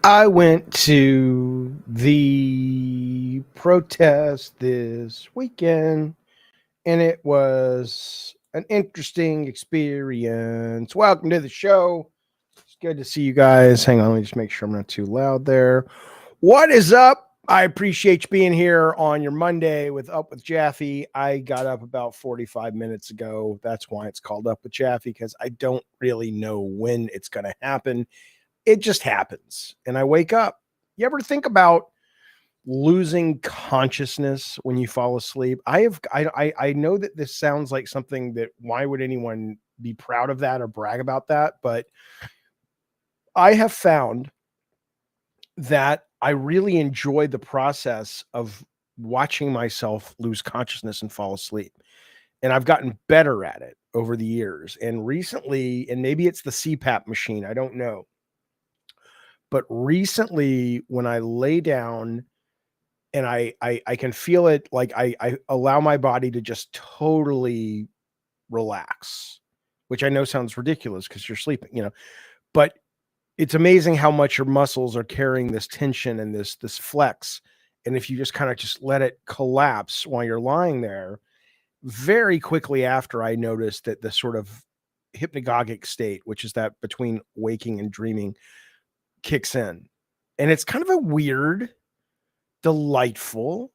I went to the protest this weekend and it was an interesting experience. Welcome to the show. It's good to see you guys. Hang on, let me just make sure I'm not too loud there. What is up? I appreciate you being here on your Monday with Up with Jaffe. I got up about 45 minutes ago. That's why it's called Up with Jaffe, because I don't really know when it's going to happen. It just happens. And I wake up. You ever think about losing consciousness when you fall asleep? I know that this sounds like something that why would anyone be proud of that or brag about that? But I have found that I really enjoy the process of watching myself lose consciousness and fall asleep. And I've gotten better at it over the years. And recently, and maybe it's the CPAP machine, I don't know. But recently, when I lay down and I can feel it, like I allow my body to just totally relax, which I know sounds ridiculous because you're sleeping, but it's amazing how much your muscles are carrying this tension and this flex. And if you just kind of just let it collapse while you're lying there, very quickly after, I noticed that the sort of hypnagogic state, which is that between waking and dreaming, kicks in. And it's kind of a weird, delightful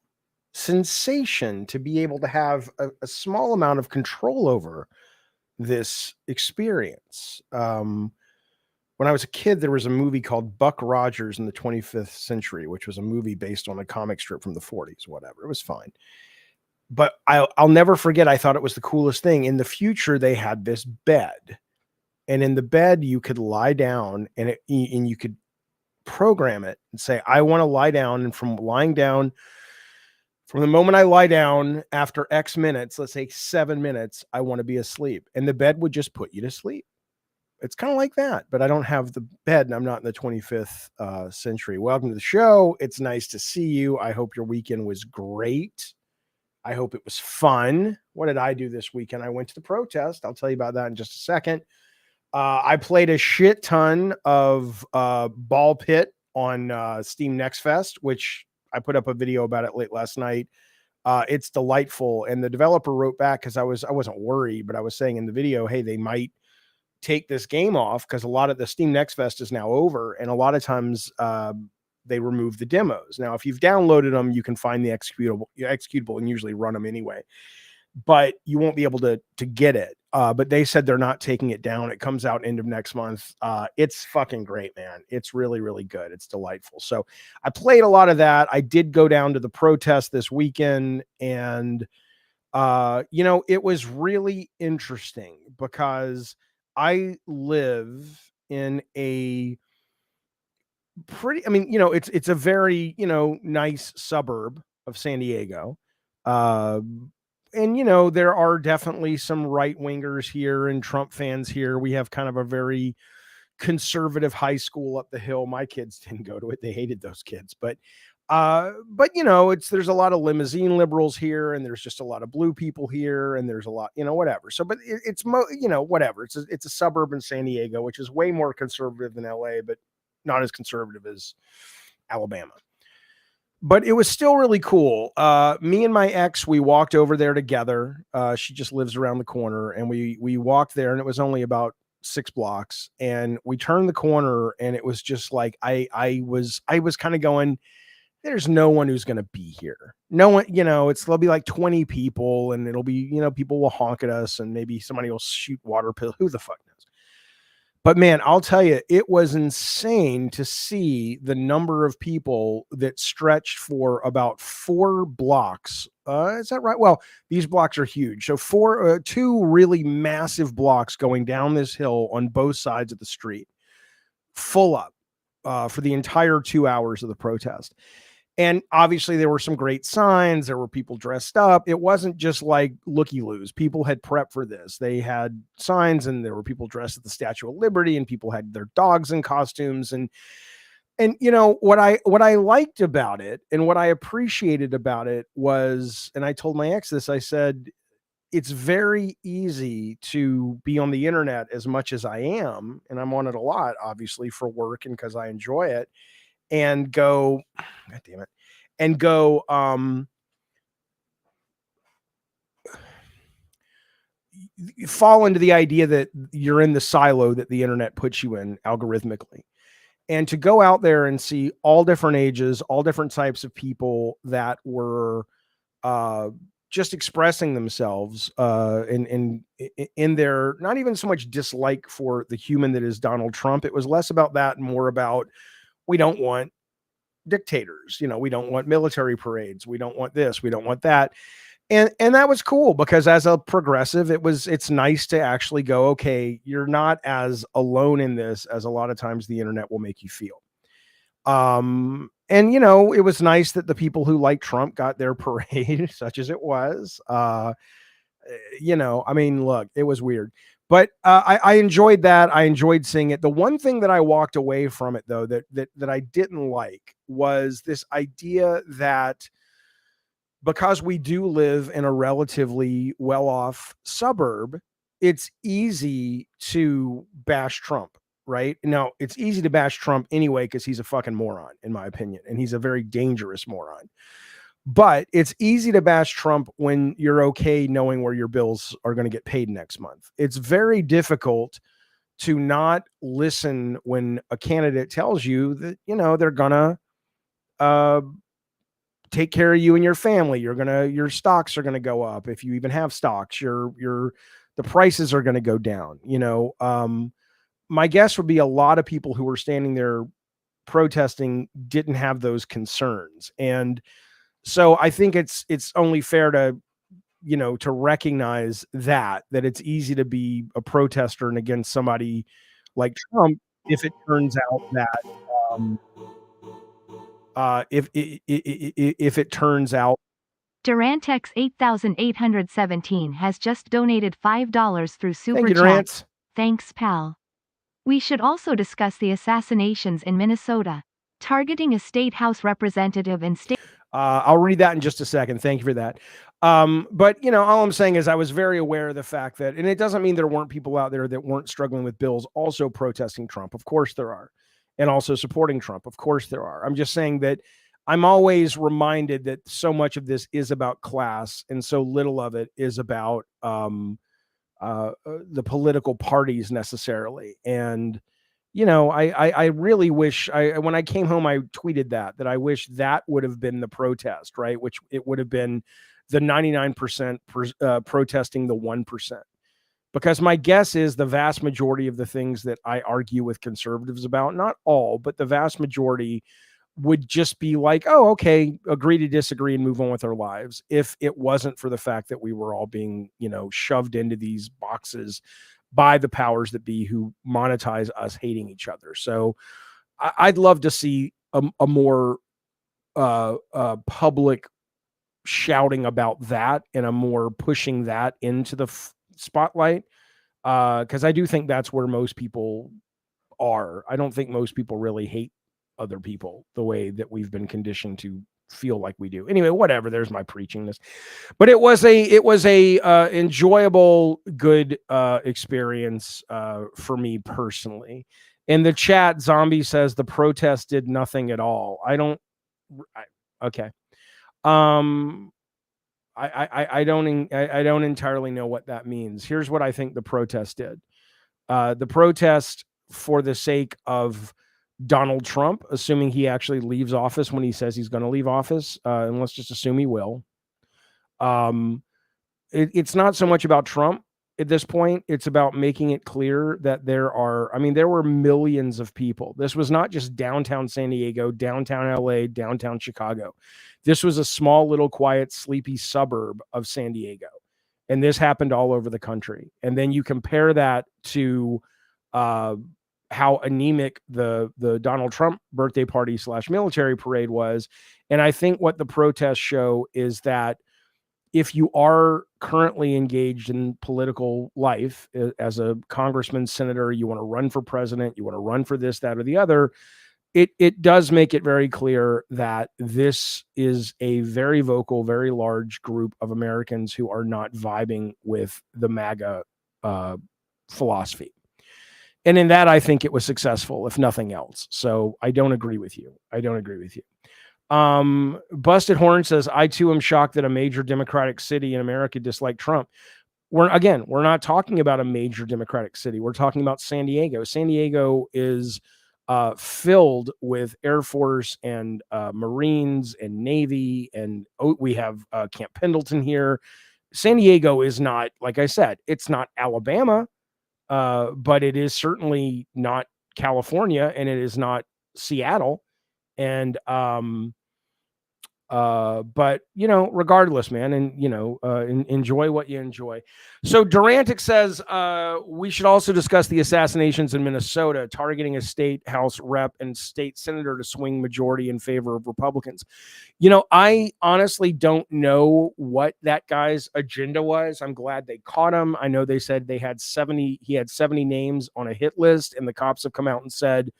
sensation to be able to have a small amount of control over this experience. When I was a kid, there was a movie called Buck Rogers in the 25th Century, which was a movie based on a comic strip from the 40s, whatever. It was fine. But I'll never forget, I thought it was the coolest thing. In the future, they had this bed. And in the bed, you could lie down and you could program it and say, I want to lie down. And from lying down, from the moment I lie down after X minutes, let's say 7 minutes, I want to be asleep. And the bed would just put you to sleep. It's kind of like that, but I don't have the bed and I'm not in the 25th century. Welcome to the show. It's nice to see you. I hope your weekend was great. I hope it was fun. What did I do this weekend? I went to the protest. I'll tell you about that in just a second. I played a shit ton of Ball Pit on Steam Next Fest, which I put up a video about it late last night. It's delightful. And the developer wrote back because I wasn't worried, but I was saying in the video, hey, they might take this game off because a lot of the Steam Next Fest is now over. And a lot of times they remove the demos. Now, if you've downloaded them, you can find the executable and usually run them anyway, but you won't be able to get it. But they said they're not taking it down. It comes out end of next month. It's fucking great, man. It's really, really good. It's delightful. So I played a lot of that. I did go down to the protest this weekend and, it was really interesting because I live in a it's a very, nice suburb of San Diego. And there are definitely some right wingers here and Trump fans here. We have kind of a very conservative high school up the hill. My kids didn't go to it. They hated those kids, but there's a lot of limousine liberals here and there's just a lot of blue people here and there's a lot, whatever. So, but whatever. It's a suburb in San Diego, which is way more conservative than LA, but not as conservative as Alabama. But it was still really cool. Me and my ex, we walked over there together. She just lives around the corner, and we walked there, and it was only about 6 blocks. And we turned the corner, and it was just like I was kind of going, there's no one who's going to be here. No one, there'll be like 20 people, and it'll be, people will honk at us, and maybe somebody will shoot water pills. Who the fuck knows? But man, I'll tell you, it was insane to see the number of people that stretched for about 4 blocks. Is that right? Well, these blocks are huge. So two really massive blocks going down this hill on both sides of the street, full up for the entire 2 hours of the protest. And obviously there were some great signs. There were people dressed up. It wasn't just like looky-loos. People had prepped for this. They had signs and there were people dressed at the Statue of Liberty and people had their dogs in costumes. And what I liked about it and what I appreciated about it was, and I told my ex this, I said, it's very easy to be on the internet as much as I am. And I'm on it a lot, obviously, for work and because I enjoy it. and go, God damn it, and go, fall into the idea that you're in the silo that the internet puts you in algorithmically. And to go out there and see all different ages, all different types of people that were just expressing themselves in their, not even so much dislike for the human that is Donald Trump. It was less about that and more about, we don't want dictators, we don't want military parades, we don't want this, we don't want that. And that was cool, because as a progressive, it's nice to actually go, okay, you're not as alone in this as a lot of times the internet will make you feel. And it was nice that the people who like Trump got their parade, such as it was. I mean, look, it was weird, but I enjoyed that. I enjoyed seeing it. The one thing that I walked away from it, though, that I didn't like was this idea that because we do live in a relatively well-off suburb, it's easy to bash Trump, right? Now, it's easy to bash Trump anyway, because he's a fucking moron, in my opinion, and he's a very dangerous moron. But it's easy to bash Trump when you're okay knowing where your bills are going to get paid next month. It's very difficult to not listen when a candidate tells you that, they're gonna take care of you and your family. Your stocks are gonna go up. If you even have stocks, the prices are gonna go down. My guess would be a lot of people who were standing there protesting didn't have those concerns. And so I think it's only fair to, to recognize that it's easy to be a protester and against somebody like Trump if it turns out that, if it turns out. Durantex 8817 has just donated $5 through Super Thank you, Chat. Durant. Thanks, pal. We should also discuss the assassinations in Minnesota, targeting a state house representative and state. I'll read that in just a second. Thank you for that. But all I'm saying is I was very aware of the fact that, and it doesn't mean there weren't people out there that weren't struggling with bills also protesting Trump. Of course there are. And also supporting Trump. Of course there are. I'm just saying that I'm always reminded that so much of this is about class and so little of it is about the political parties necessarily. And I really wish when I came home, I tweeted that I wish that would have been the protest, right? Which it would have been the 99% protesting the 1%. Because my guess is the vast majority of the things that I argue with conservatives about, not all, but the vast majority would just be like, oh, okay, agree to disagree and move on with our lives. If it wasn't for the fact that we were all being, shoved into these boxes by the powers that be who monetize us hating each other. So I'd love to see a more public shouting about that and a more pushing that into the spotlight. Because I do think that's where most people are. I don't think most people really hate other people the way that we've been conditioned to feel like we do. Anyway, whatever. There's my preachingness. But it was a enjoyable, good experience for me personally. In the chat, Zombie says the protest did nothing at all. Okay. I don't entirely know what that means. Here's what I think the protest did. The protest, for the sake of Donald Trump, assuming he actually leaves office when he says he's going to leave office, and let's just assume he will. It's not so much about Trump at this point. It's about making it clear that there were millions of people. This was not just downtown San Diego, downtown LA, downtown Chicago. This was a small, little, quiet, sleepy suburb of San Diego. And this happened all over the country. And then you compare that to how anemic the Donald Trump birthday party / military parade was. And I think what the protests show is that if you are currently engaged in political life as a congressman, senator, you want to run for president, you want to run for this, that, or the other, it does make it very clear that this is a very vocal, very large group of Americans who are not vibing with the MAGA philosophy. And in that, I think it was successful, if nothing else. So I don't agree with you. Busted Horn says, I too am shocked that a major Democratic city in America disliked Trump. We're not talking about a major Democratic city. We're talking about San Diego. San Diego is filled with Air Force and Marines and Navy, and we have Camp Pendleton here. San Diego is not, like I said, it's not Alabama, but it is certainly not California, and it is not Seattle. And but regardless, man, and enjoy what you enjoy. So Durantic says we should also discuss the assassinations in Minnesota, targeting a state house rep and state senator to swing majority in favor of Republicans. I honestly don't know what that guy's agenda was. I'm glad they caught him. I know they said he had 70 names on a hit list, and the cops have come out and said,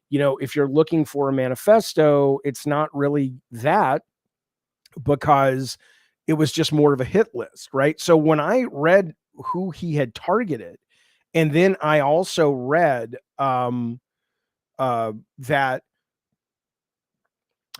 if you're looking for a manifesto, it's not really that, because it was just more of a hit list, right? So when I read who he had targeted, and then I also read that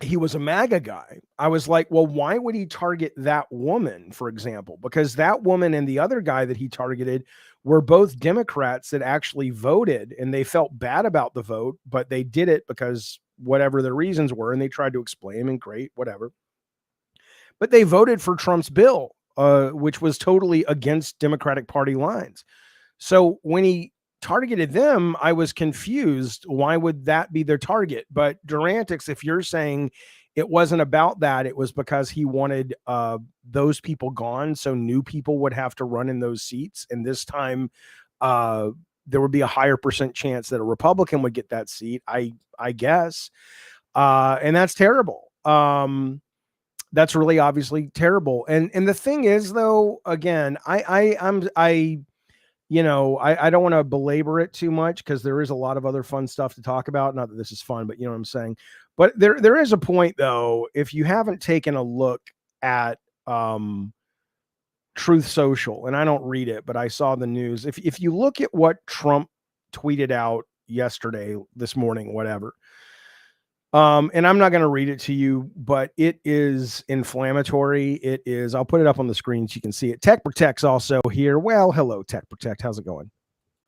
he was a MAGA guy, I was like, well, why would he target that woman, for example? Because that woman and the other guy that he targeted were both Democrats that actually voted, and they felt bad about the vote, but they did it because whatever the reasons were, and they tried to explain them, and great, whatever. But they voted for Trump's bill, which was totally against Democratic Party lines. So when he targeted them, I was confused. Why would that be their target? But Durantix, if you're saying it wasn't about that, it was because he wanted those people gone, so new people would have to run in those seats. And this time, there would be a higher percent chance that a Republican would get that seat, I guess. And that's terrible. That's really obviously terrible. And the thing is, though, again, I don't want to belabor it too much, because there is a lot of other fun stuff to talk about. Not that this is fun, but you know what I'm saying. But there is a point, though, if you haven't taken a look at Truth Social, and I don't read it, but I saw the news. If you look at what Trump tweeted out yesterday, this morning, whatever. And I'm not going to read it to you, but it is inflammatory. It is. I'll put it up on the screen so you can see it. Tech Protect's also here. Well, hello, Tech Protect. How's it going?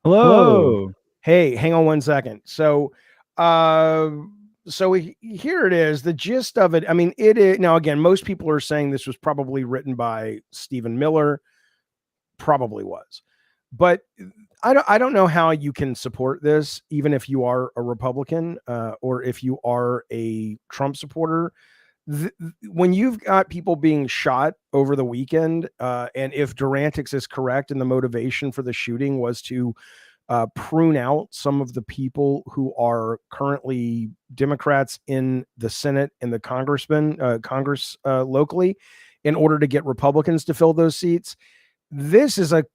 Hello. Hey, hang on one second. So here it is. The gist of it. I mean, it is now. Again, most people are saying this was probably written by Stephen Miller. Probably was, but I don't know how you can support this, even if you are a Republican or if you are a Trump supporter. When you've got people being shot over the weekend, and if Durantix is correct and the motivation for the shooting was to prune out some of the people who are currently Democrats in the Senate and the Congress locally, in order to get Republicans to fill those seats, this is a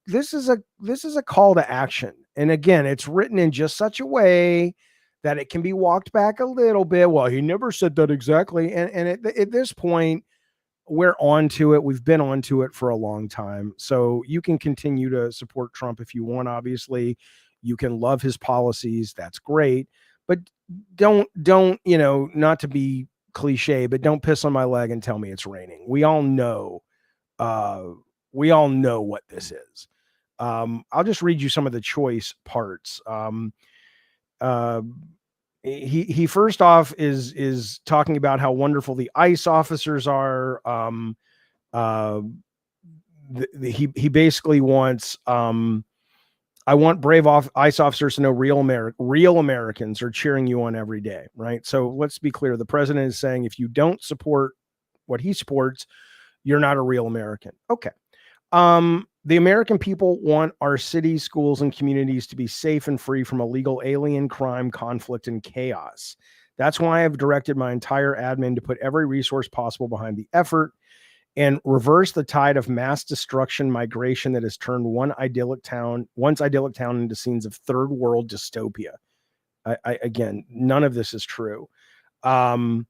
call to action. And again, it's written in just such a way that it can be walked back a little bit. Well, he never said that exactly. And at this point, we're on to it. We've been on to it for a long time. So you can continue to support Trump if you want. Obviously, you can love his policies. That's great. But don't, not to be cliche, but don't piss on my leg and tell me it's raining. We all know what this is. I'll just read you some of the choice parts. He first off is talking about how wonderful the ICE officers are. He basically wants, I want brave ICE officers to know real Americans are cheering you on every day, right? So let's be clear. The president is saying if you don't support what he supports, you're not a real American. Okay. The American people want our cities, schools, and communities to be safe and free from illegal alien crime, conflict, and chaos. That's why I've directed my entire admin to put every resource possible behind the effort and reverse the tide of mass destruction migration that has turned once idyllic town into scenes of third world dystopia. Again, none of this is true. Then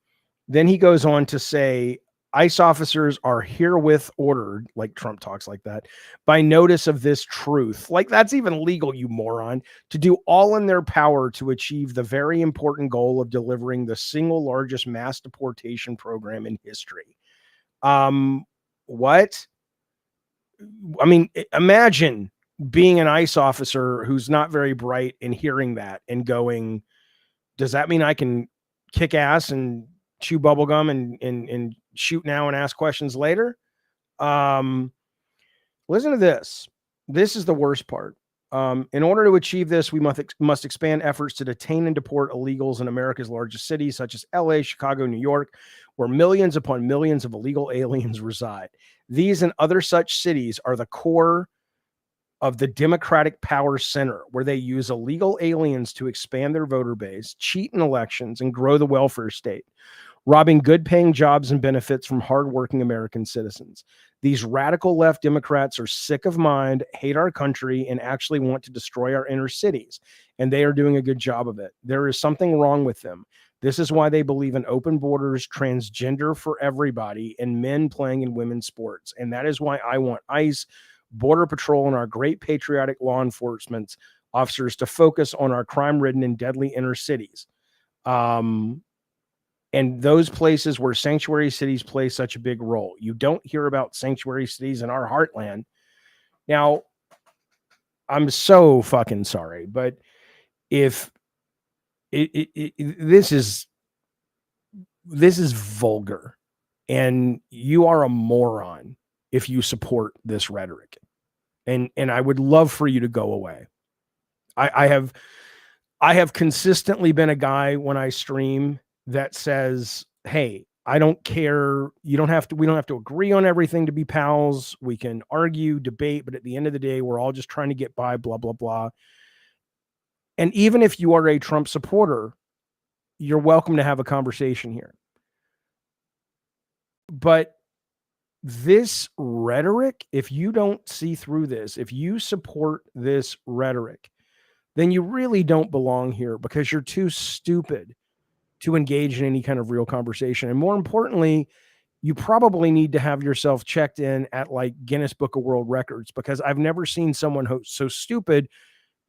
he goes on to say, ICE officers are herewith ordered, like Trump talks like that, by notice of this truth. Like that's even legal, you moron, to do all in their power to achieve the very important goal of delivering the single largest mass deportation program in history. What? I mean, imagine being an ICE officer who's not very bright and hearing that and going, does that mean I can kick ass and chew bubblegum and shoot now and ask questions later? Listen to this. This is the worst part. In order to achieve this, we must expand efforts to detain and deport illegals in America's largest cities, such as LA, Chicago, New York, where millions upon millions of illegal aliens reside. These and other such cities are the core of the Democratic Power Center, where they use illegal aliens to expand their voter base, cheat in elections, and grow the welfare state, robbing good-paying jobs and benefits from hardworking American citizens. These radical left Democrats are sick of mind, hate our country, and actually want to destroy our inner cities, and they are doing a good job of it. There is something wrong with them. This is why they believe in open borders, transgender for everybody, and men playing in women's sports. And that is why I want ICE, Border Patrol, and our great patriotic law enforcement officers to focus on our crime-ridden and deadly inner cities. And those places where sanctuary cities play such a big role. You don't hear about sanctuary cities in our heartland. Now, I'm so fucking sorry, but if this is vulgar, and you are a moron if you support this rhetoric. And I would love for you to go away. I have consistently been a guy when I stream that says, hey, I don't care. We don't have to agree on everything to be pals. We can argue, debate, but at the end of the day, we're all just trying to get by, blah, blah, blah. And even if you are a Trump supporter, you're welcome to have a conversation here. But this rhetoric, if you don't see through this, if you support this rhetoric, then you really don't belong here, because you're too stupid to engage in any kind of real conversation. And more importantly, you probably need to have yourself checked in at like Guinness Book of World Records, because I've never seen someone so stupid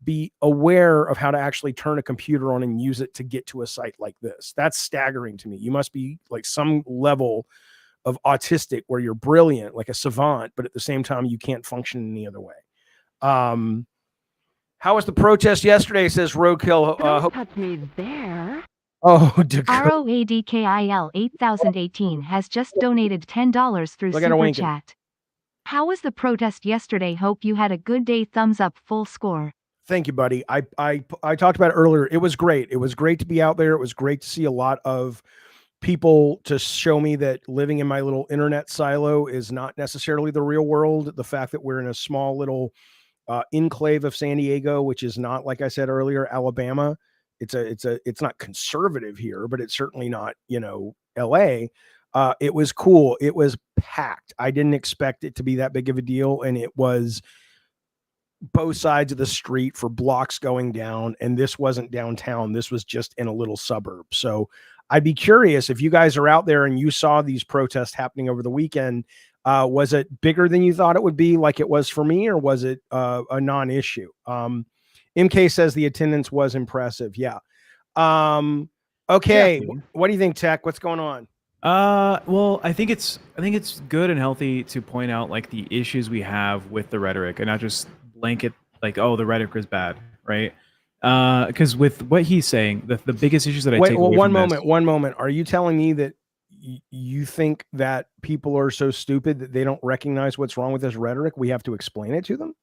be aware of how to actually turn a computer on and use it to get to a site like this. That's staggering to me. You must be like some level of autistic where you're brilliant, like a savant, but at the same time, you can't function any other way. How was the protest yesterday? Says Roadkill. Don't touch me there. Oh, ROADKIL 8018 has just donated $10 through Super Chat. How was the protest yesterday? Hope you had a good day. Thumbs up, full score. Thank you, buddy. I talked about it earlier. It was great. It was great to be out there. It was great to see a lot of people to show me that living in my little internet silo is not necessarily the real world. The fact that we're in a small little enclave of San Diego, which is not, like I said earlier, Alabama. It's not conservative here, but it's certainly not, LA. It was cool. It was packed. I didn't expect it to be that big of a deal. And it was both sides of the street for blocks going down. And this wasn't downtown. This was just in a little suburb. So I'd be curious if you guys are out there and you saw these protests happening over the weekend. Was it bigger than you thought it would be, like it was for me, or was it a non-issue? MK says the attendance was impressive. Yeah. Okay. Yeah. What do you think, Tech? What's going on? Well, I think it's good and healthy to point out like the issues we have with the rhetoric and not just blanket like, oh, the rhetoric is bad, right? Because with what he's saying, the biggest issues that I take away one moment. Are you telling me that you think that people are so stupid that they don't recognize what's wrong with this rhetoric? We have to explain it to them?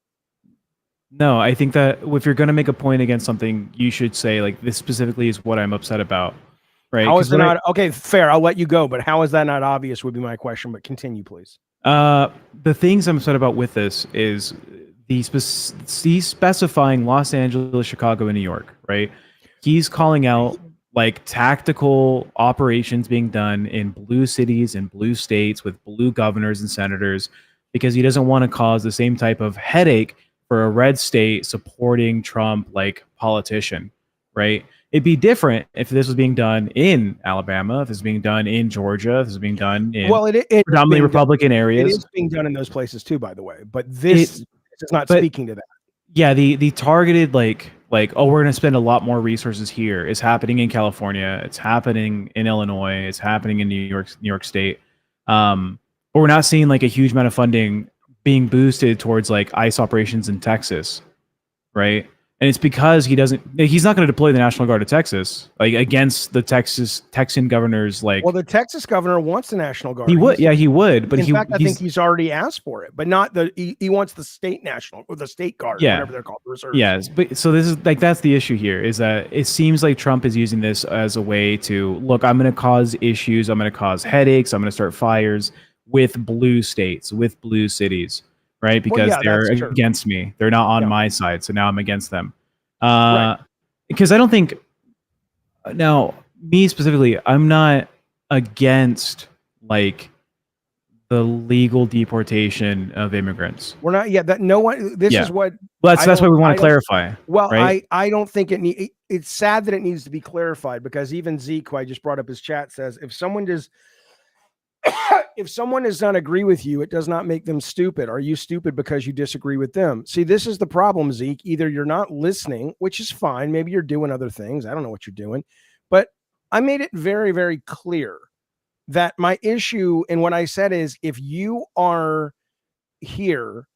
No, I think that if you're going to make a point against something, you should say like, this specifically is what I'm upset about. Right. How is it not? Okay, fair. I'll let you go. But how is that not obvious would be my question. But continue, please. The things I'm upset about with this is he's specifying Los Angeles, Chicago, and New York. Right. He's calling out like tactical operations being done in blue cities and blue states with blue governors and senators, because he doesn't want to cause the same type of headache for a red state supporting Trump like politician. Right. It'd be different if this was being done in Alabama, if this was being done in Georgia, if this was being done in predominantly Republican areas. It is being done in those places too, by the way. But this is not speaking to that. Yeah, the targeted like oh, we're going to spend a lot more resources here is happening in California. It's happening in Illinois. It's happening in New York State. But we're not seeing like a huge amount of funding being boosted towards like ICE operations in Texas, right? And it's because he's not going to deploy the National Guard to Texas, like against the Texan governor's like. Well, the Texas governor wants the National Guard. He would, he would. But in fact, I think he's already asked for it, but not he wants the state national or the state guard, whatever they're called, the reserves. Yes, but so this is like that's the issue here is that it seems like Trump is using this as a way to look. I'm going to cause issues. I'm going to cause headaches. I'm going to start fires with blue states, with blue cities. Right, because they're against me. They're not on my side, so now I'm against them. Because I don't think now me specifically, I'm not against like the legal deportation of immigrants. We're not yet. That no one. This is what. Well, that's why we want to clarify. Well, right? I don't think it's sad that it needs to be clarified because even Zeke, who I just brought up his chat, says if someone does not agree with you, it does not make them stupid. Are you stupid because you disagree with them? See, this is the problem, Zeke. Either you're not listening, which is fine. Maybe you're doing other things. I don't know what you're doing. But I made it very, very clear that my issue and what I said is if you are here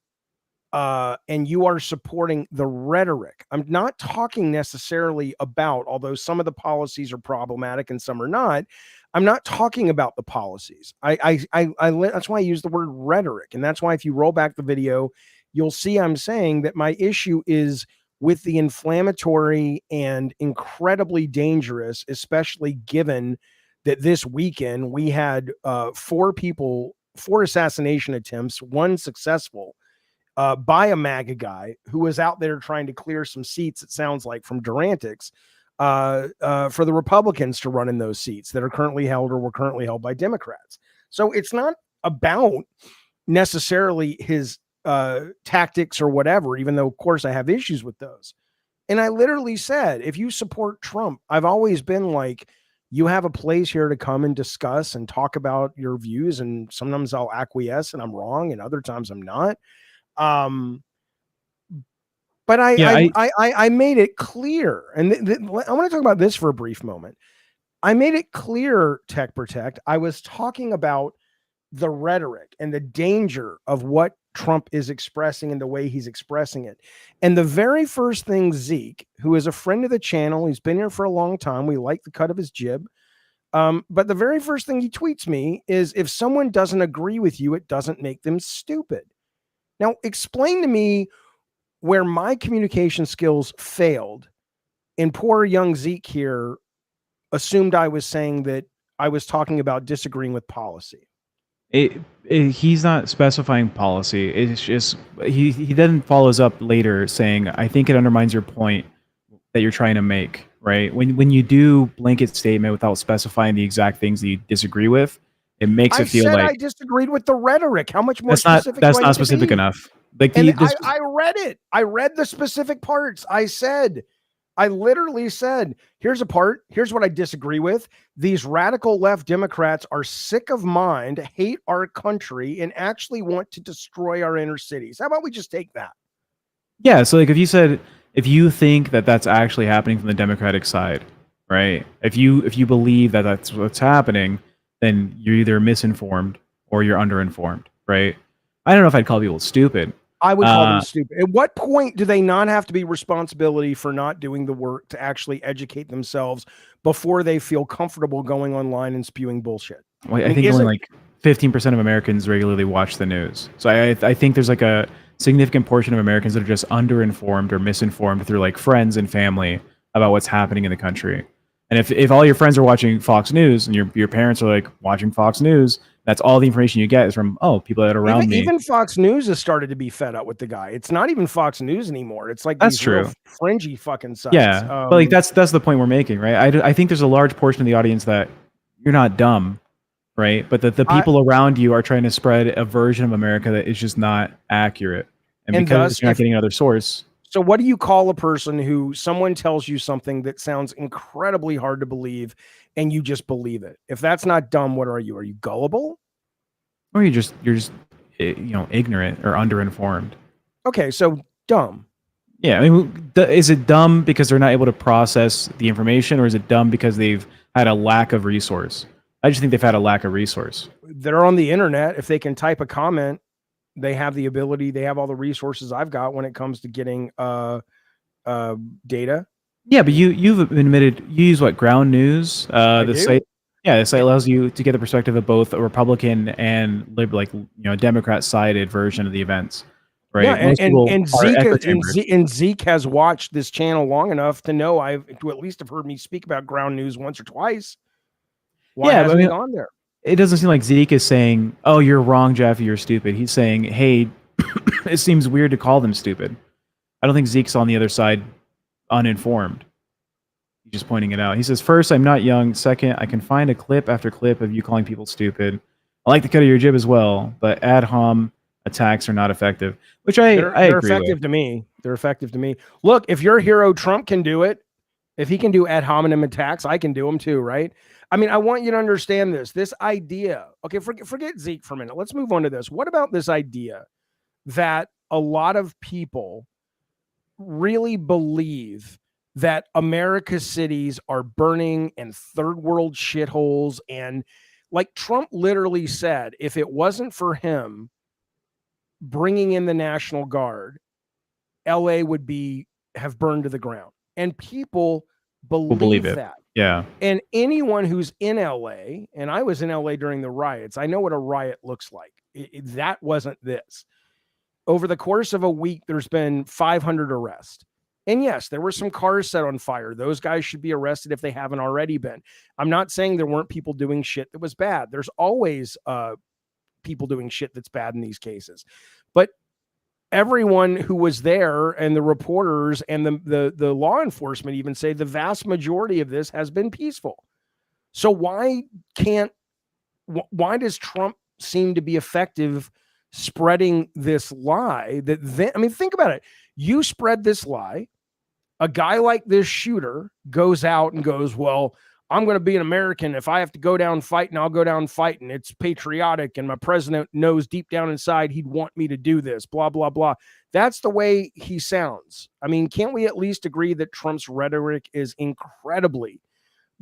and you are supporting the rhetoric, I'm not talking necessarily about, although some of the policies are problematic and some are not, I'm not talking about the policies. That's why I use the word rhetoric. And that's why if you roll back the video, you'll see I'm saying that my issue is with the inflammatory and incredibly dangerous, especially given that this weekend we had 4 assassination attempts, 1 successful by a MAGA guy who was out there trying to clear some seats, it sounds like, from Durantix. For the Republicans to run in those seats that are currently held or were currently held by Democrats. So it's not about necessarily his tactics or whatever, even though, of course, I have issues with those. And I literally said, if you support Trump, I've always been like, you have a place here to come and discuss and talk about your views. And sometimes I'll acquiesce and I'm wrong. And other times I'm not. But I made it clear, and I want to talk about this for a brief moment. I made it clear, Tech Protect, I was talking about the rhetoric and the danger of what Trump is expressing and the way he's expressing it. And the very first thing Zeke, who is a friend of the channel, he's been here for a long time, we like the cut of his jib, but the very first thing he tweets me is, if someone doesn't agree with you, it doesn't make them stupid. Now, explain to me where my communication skills failed, and poor young Zeke here assumed I was saying that I was talking about disagreeing with policy. He's not specifying policy. It's just he then follows up later saying, I think it undermines your point that you're trying to make, right? When you do blanket statement without specifying the exact things that you disagree with, it makes it feel like I disagreed with the rhetoric. How much more specific? That's not specific enough. Like I read it. I read the specific parts. I literally said, here's a part. Here's what I disagree with. These radical left Democrats are sick of mind, hate our country, and actually want to destroy our inner cities. How about we just take that? Yeah. So like if you think that that's actually happening from the Democratic side, right? If you believe that that's what's happening, then you're either misinformed or you're underinformed, right? I don't know if I'd call people stupid. I would call them stupid. At what point do they not have to be responsibility for not doing the work to actually educate themselves before they feel comfortable going online and spewing bullshit? Well, I think only like 15% of Americans regularly watch the news. So I think there's like a significant portion of Americans that are just underinformed or misinformed through like friends and family about what's happening in the country. And if all your friends are watching Fox News and your parents are like watching Fox News, that's all the information you get is from, people that are around me. Even Fox News has started to be fed up with the guy. It's not even Fox News anymore. It's like that's these true. Fringy fucking sites. Yeah, but like that's the point we're making, right? I think there's a large portion of the audience that you're not dumb, right? But the people around you are trying to spread a version of America that is just not accurate, and because you're not getting another source. So what do you call a person who someone tells you something that sounds incredibly hard to believe and you just believe it? If that's not dumb, what are you? Are you gullible? Or you're just ignorant or underinformed. Okay, so dumb. Yeah, I mean, is it dumb because they're not able to process the information, or is it dumb because they've had a lack of resource? I just think they've had a lack of resource. They're on the internet. If they can type a comment, they have the ability. They have all the resources I've got when it comes to getting data. Yeah, but you've admitted you use what, Ground News? The site. Yeah, the site allows you to get the perspective of both a Republican and Democrat-sided version of the events. Right. Yeah, and Zeke has watched this channel long enough to know to at least have heard me speak about Ground News once or twice. Why hasn't he gone there? It doesn't seem like Zeke is saying, "Oh, you're wrong, Jeffy, you're stupid." He's saying, "Hey, it seems weird to call them stupid." I don't think Zeke's on the other side uninformed. He's just pointing it out. He says, "First, I'm not young. Second, I can find a clip after clip of you calling people stupid. I like the cut of your jib as well, but ad hom attacks are not effective." Which I agree effective with. to me. They're effective to me. Look, if your hero Trump can do it, if he can do ad hominem attacks, I can do them too, right? I mean, I want you to understand this idea. Okay, forget Zeke for a minute. Let's move on to this. What about this idea that a lot of people really believe that America's cities are burning and third world shitholes? And like Trump literally said, if it wasn't for him bringing in the National Guard, LA would have burned to the ground. And people believe that. Yeah. And anyone who's in LA, and I was in LA during the riots, I know what a riot looks like. That wasn't this. Over the course of a week, there's been 500 arrests. And yes, there were some cars set on fire. Those guys should be arrested if they haven't already been. I'm not saying there weren't people doing shit that was bad. There's always people doing shit that's bad in these cases. But everyone who was there and the reporters and the law enforcement even say the vast majority of this has been peaceful. So why does Trump seem to be effective spreading this lie think about it. You spread this lie. A guy like this shooter goes out and goes, well, I'm going to be an American. If I have to go down fighting, I'll go down fighting. It's patriotic. And my president knows deep down inside he'd want me to do this, blah, blah, blah. That's the way he sounds. I mean, can't we at least agree that Trump's rhetoric is incredibly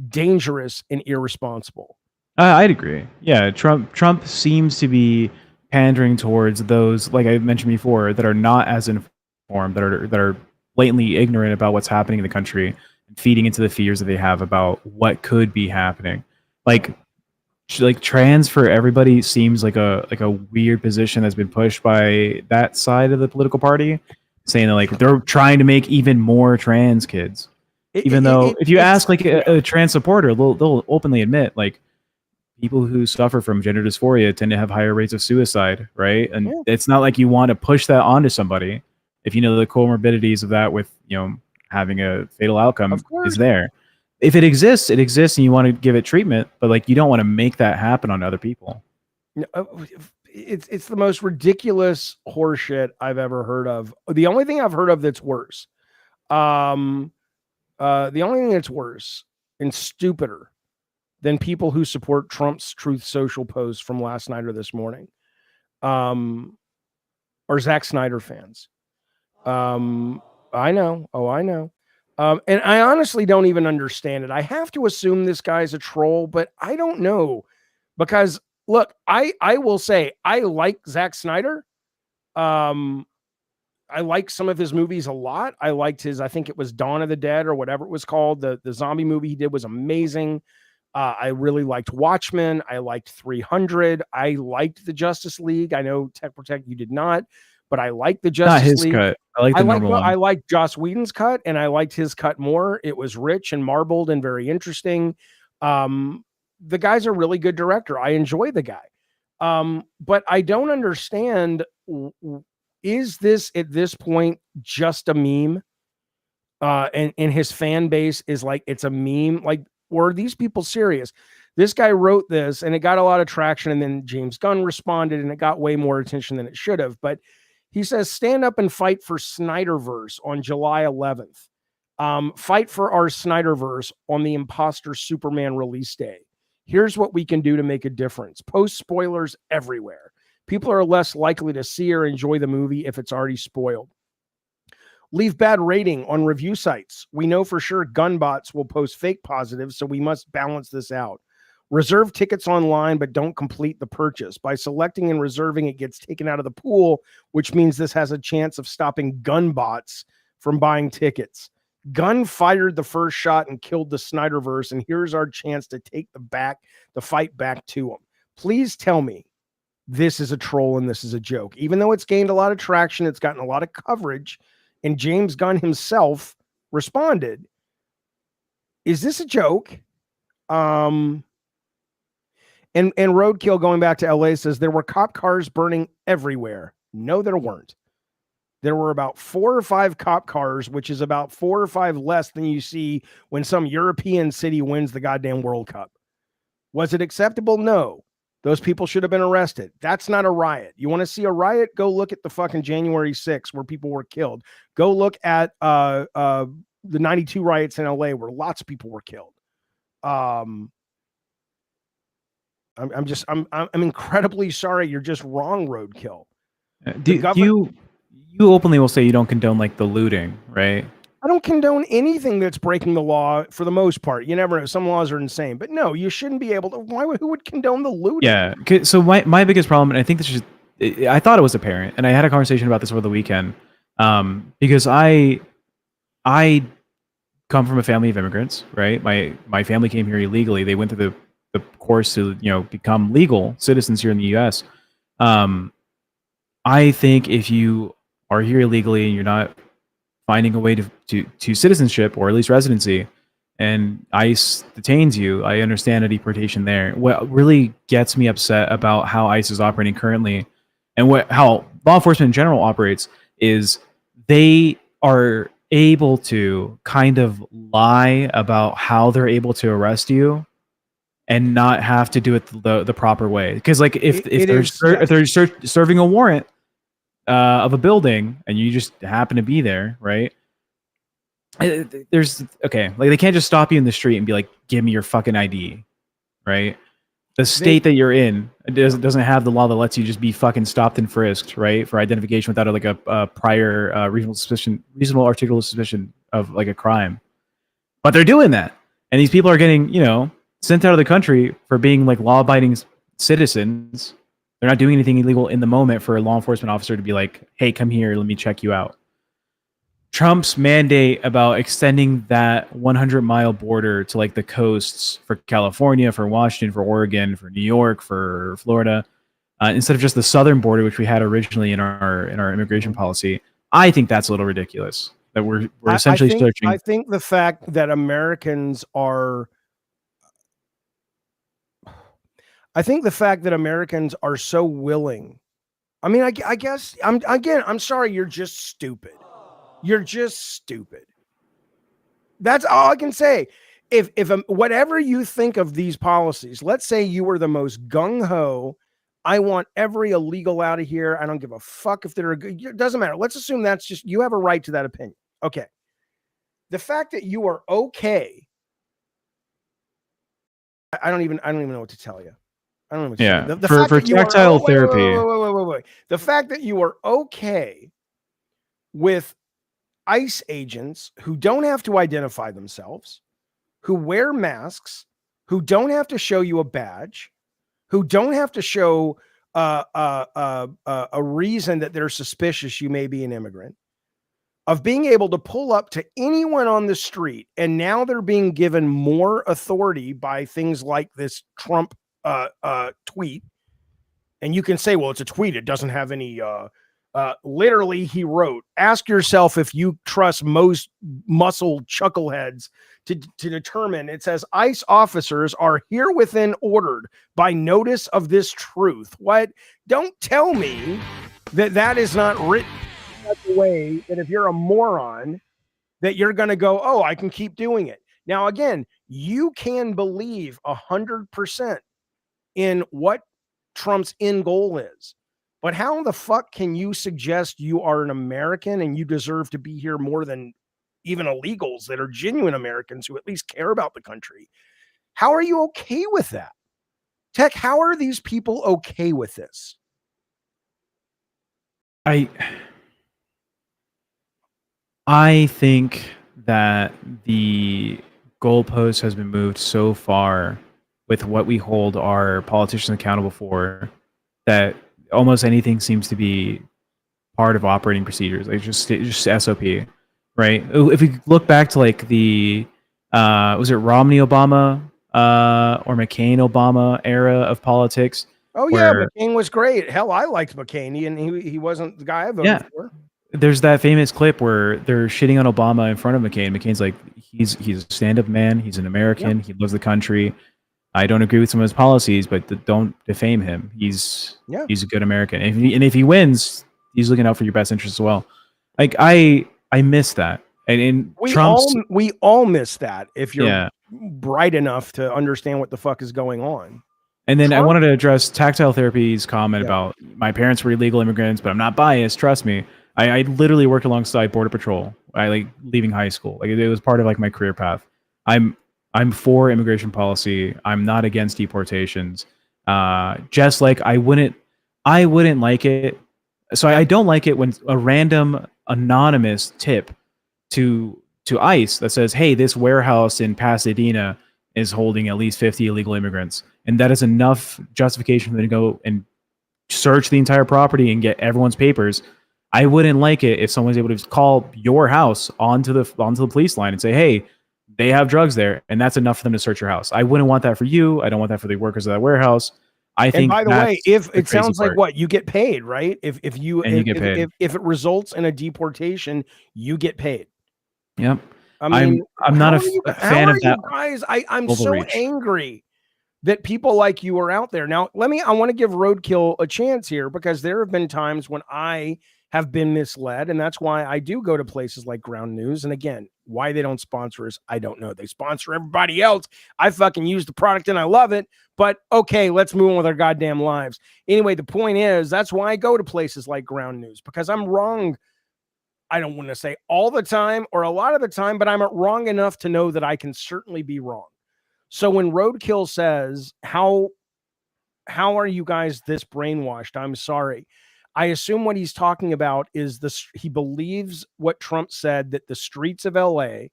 dangerous and irresponsible? I'd agree. Yeah, Trump seems to be pandering towards those, like I mentioned before, that are not as informed, that are blatantly ignorant about what's happening in the country, feeding into the fears that they have about what could be happening. Like trans for everybody seems like a weird position that's been pushed by that side of the political party, saying that like they're trying to make even more trans kids. Even though if you ask like a trans supporter, they'll openly admit like people who suffer from gender dysphoria tend to have higher rates of suicide, right? And it's not like you want to push that onto somebody if you know the comorbidities of that with having a fatal outcome is there. If it exists, and you want to give it treatment, but like you don't want to make that happen on other people. It's the most ridiculous horseshit I've ever heard of. The only thing I've heard of that's worse, the only thing that's worse and stupider than people who support Trump's Truth Social post from last night or this morning, are Zack Snyder fans. I know. Oh, I know. And I honestly don't even understand it. I have to assume this guy's a troll, but I don't know. Because, look, I will say, I like Zack Snyder. I like some of his movies a lot. I liked I think it was Dawn of the Dead or whatever it was called. The zombie movie he did was amazing. I really liked Watchmen. I liked 300. I liked the Justice League. I know Tech Protect you did not. But I like the Justice League. Cut. I like the normal one. I like Joss Whedon's cut, and I liked his cut more. It was rich and marbled and very interesting. The guy's a really good director. I enjoy the guy. But I don't understand, is this at this point just a meme? And his fan base is like, it's a meme. Like, were these people serious? This guy wrote this, and it got a lot of traction, and then James Gunn responded, and it got way more attention than it should have. But He says, stand up and fight for Snyderverse on July 11th. Fight for our Snyderverse on the Imposter Superman release day. Here's what we can do to make a difference. Post spoilers everywhere. People are less likely to see or enjoy the movie if it's already spoiled. Leave bad rating on review sites. We know for sure gun bots will post fake positives, so we must balance this out. Reserve tickets online, but don't complete the purchase. By selecting and reserving, it gets taken out of the pool, which means this has a chance of stopping gun bots from buying tickets. Gunn fired the first shot and killed the Snyderverse, and here's our chance to take the fight back to him. Please tell me this is a troll and this is a joke. Even though it's gained a lot of traction, it's gotten a lot of coverage, and James Gunn himself responded, is this a joke? And Roadkill, going back to LA, says there were cop cars burning everywhere. No, there weren't. There were about 4 or 5 cop cars, which is about 4 or 5 less than you see when some European city wins the goddamn World Cup. Was it acceptable? No. Those people should have been arrested. That's not a riot. You want to see a riot? Go look at the fucking January 6th where people were killed. Go look at the 92 riots in LA where lots of people were killed. I'm incredibly sorry. You're just wrong, Roadkill. You openly will say you don't condone like the looting, right? I don't condone anything that's breaking the law for the most part. You never know. Some laws are insane, but no, you shouldn't be able to. Who would condone the looting? Yeah. So my biggest problem, and I think this is, I thought it was apparent, and I had a conversation about this over the weekend, because I come from a family of immigrants, right? My family came here illegally. They went through the course to become legal citizens here in the U.S. I think if you are here illegally and you're not finding a way to citizenship or at least residency, and ICE detains you, I understand a deportation there. What really gets me upset about how ICE is operating currently, and how law enforcement in general operates, is they are able to kind of lie about how they're able to arrest you and not have to do it the proper way. Because like if they're serving a warrant of a building and you just happen to be there, right? There's like they can't just stop you in the street and be like, give me your fucking ID, right? The state that you're in doesn't have the law that lets you just be fucking stopped and frisked, right, for identification without like a prior reasonable articulable suspicion of like a crime. But they're doing that, and these people are getting sent out of the country for being like law-abiding citizens. They're not doing anything illegal in the moment for a law enforcement officer to be like, hey, come here, let me check you out. Trump's mandate about extending that 100-mile border to like the coasts for California, for Washington, for Oregon, for New York, for Florida, instead of just the southern border, which we had originally in our immigration policy, I think that's a little ridiculous. That we're essentially searching. I think the fact that Americans are so willing. I mean, I guess I'm sorry. You're just stupid. You're just stupid. That's all I can say. If whatever you think of these policies, let's say you were the most gung-ho, I want every illegal out of here. I don't give a fuck if they're good. It doesn't matter. Let's assume that's just, you have a right to that opinion. Okay. The fact that you are okay. I don't even know what to tell you. I don't know. Yeah. For tactile therapy. Wait. The fact that you are okay with ICE agents who don't have to identify themselves, who wear masks, who don't have to show you a badge, who don't have to show a reason that they're suspicious you may be an immigrant, of being able to pull up to anyone on the street, and now they're being given more authority by things like this Trump tweet. And you can say, well, it's a tweet. It doesn't have any literally, he wrote, ask yourself if you trust most muscle chuckleheads to determine. It says ICE officers are herewithin ordered by notice of this truth. What? Don't tell me that is not written the way that if you're a moron that you're going to go, oh, I can keep doing it. Now, again, you can believe 100% in what Trump's end goal is. But how the fuck can you suggest you are an American and you deserve to be here more than even illegals that are genuine Americans who at least care about the country? How are you okay with that? Tech, how are these people okay with this? I think that the goalpost has been moved so far with what we hold our politicians accountable for that almost anything seems to be part of operating procedures, like just SOP, right? If we look back to like the was it Romney Obama or McCain Obama era of politics? Oh yeah, McCain was great. Hell, I liked McCain, and he wasn't the guy I voted for. There's that famous clip where they're shitting on Obama in front of McCain. McCain's like, he's a stand-up man. He's an American. He loves the country. I don't agree with some of his policies, but don't defame him. He's a good American. And if he wins, he's looking out for your best interests as well. Like I miss that. And we all miss that if you're bright enough to understand what the fuck is going on. And then I wanted to address Tactile Therapy's comment about my parents were illegal immigrants, but I'm not biased. Trust me. I literally work alongside Border Patrol. I like leaving high school. Like it was part of like my career path. I'm for immigration policy. I'm not against deportations. Just like I wouldn't like it. So I don't like it when a random anonymous tip to ICE that says, "Hey, this warehouse in Pasadena is holding at least 50 illegal immigrants," and that is enough justification for them to go and search the entire property and get everyone's papers. I wouldn't like it if someone's able to call your house onto the police line and say, "Hey, they have drugs there," and that's enough for them to search your house. I wouldn't want that for you. I don't want that for the workers of that warehouse. I think. And by the way, if it sounds like what you get paid, right? If it results in a deportation, you get paid. Yep. I mean, I'm not a fan of that. Guys, I'm so angry that people like you are out there. Now, I want to give Roadkill a chance here because there have been times when I have been misled, and that's why I do go to places like Ground News. And again, why they don't sponsor us, I don't know. They sponsor everybody else. I fucking use the product and I love it, but okay, let's move on with our goddamn lives. Anyway, the point is, that's why I go to places like Ground News, because I'm wrong. I don't want to say all the time or a lot of the time, but I'm wrong enough to know that I can certainly be wrong. So when Roadkill says, how are you guys this brainwashed? I'm sorry. I assume what he's talking about is he believes what Trump said, that the streets of LA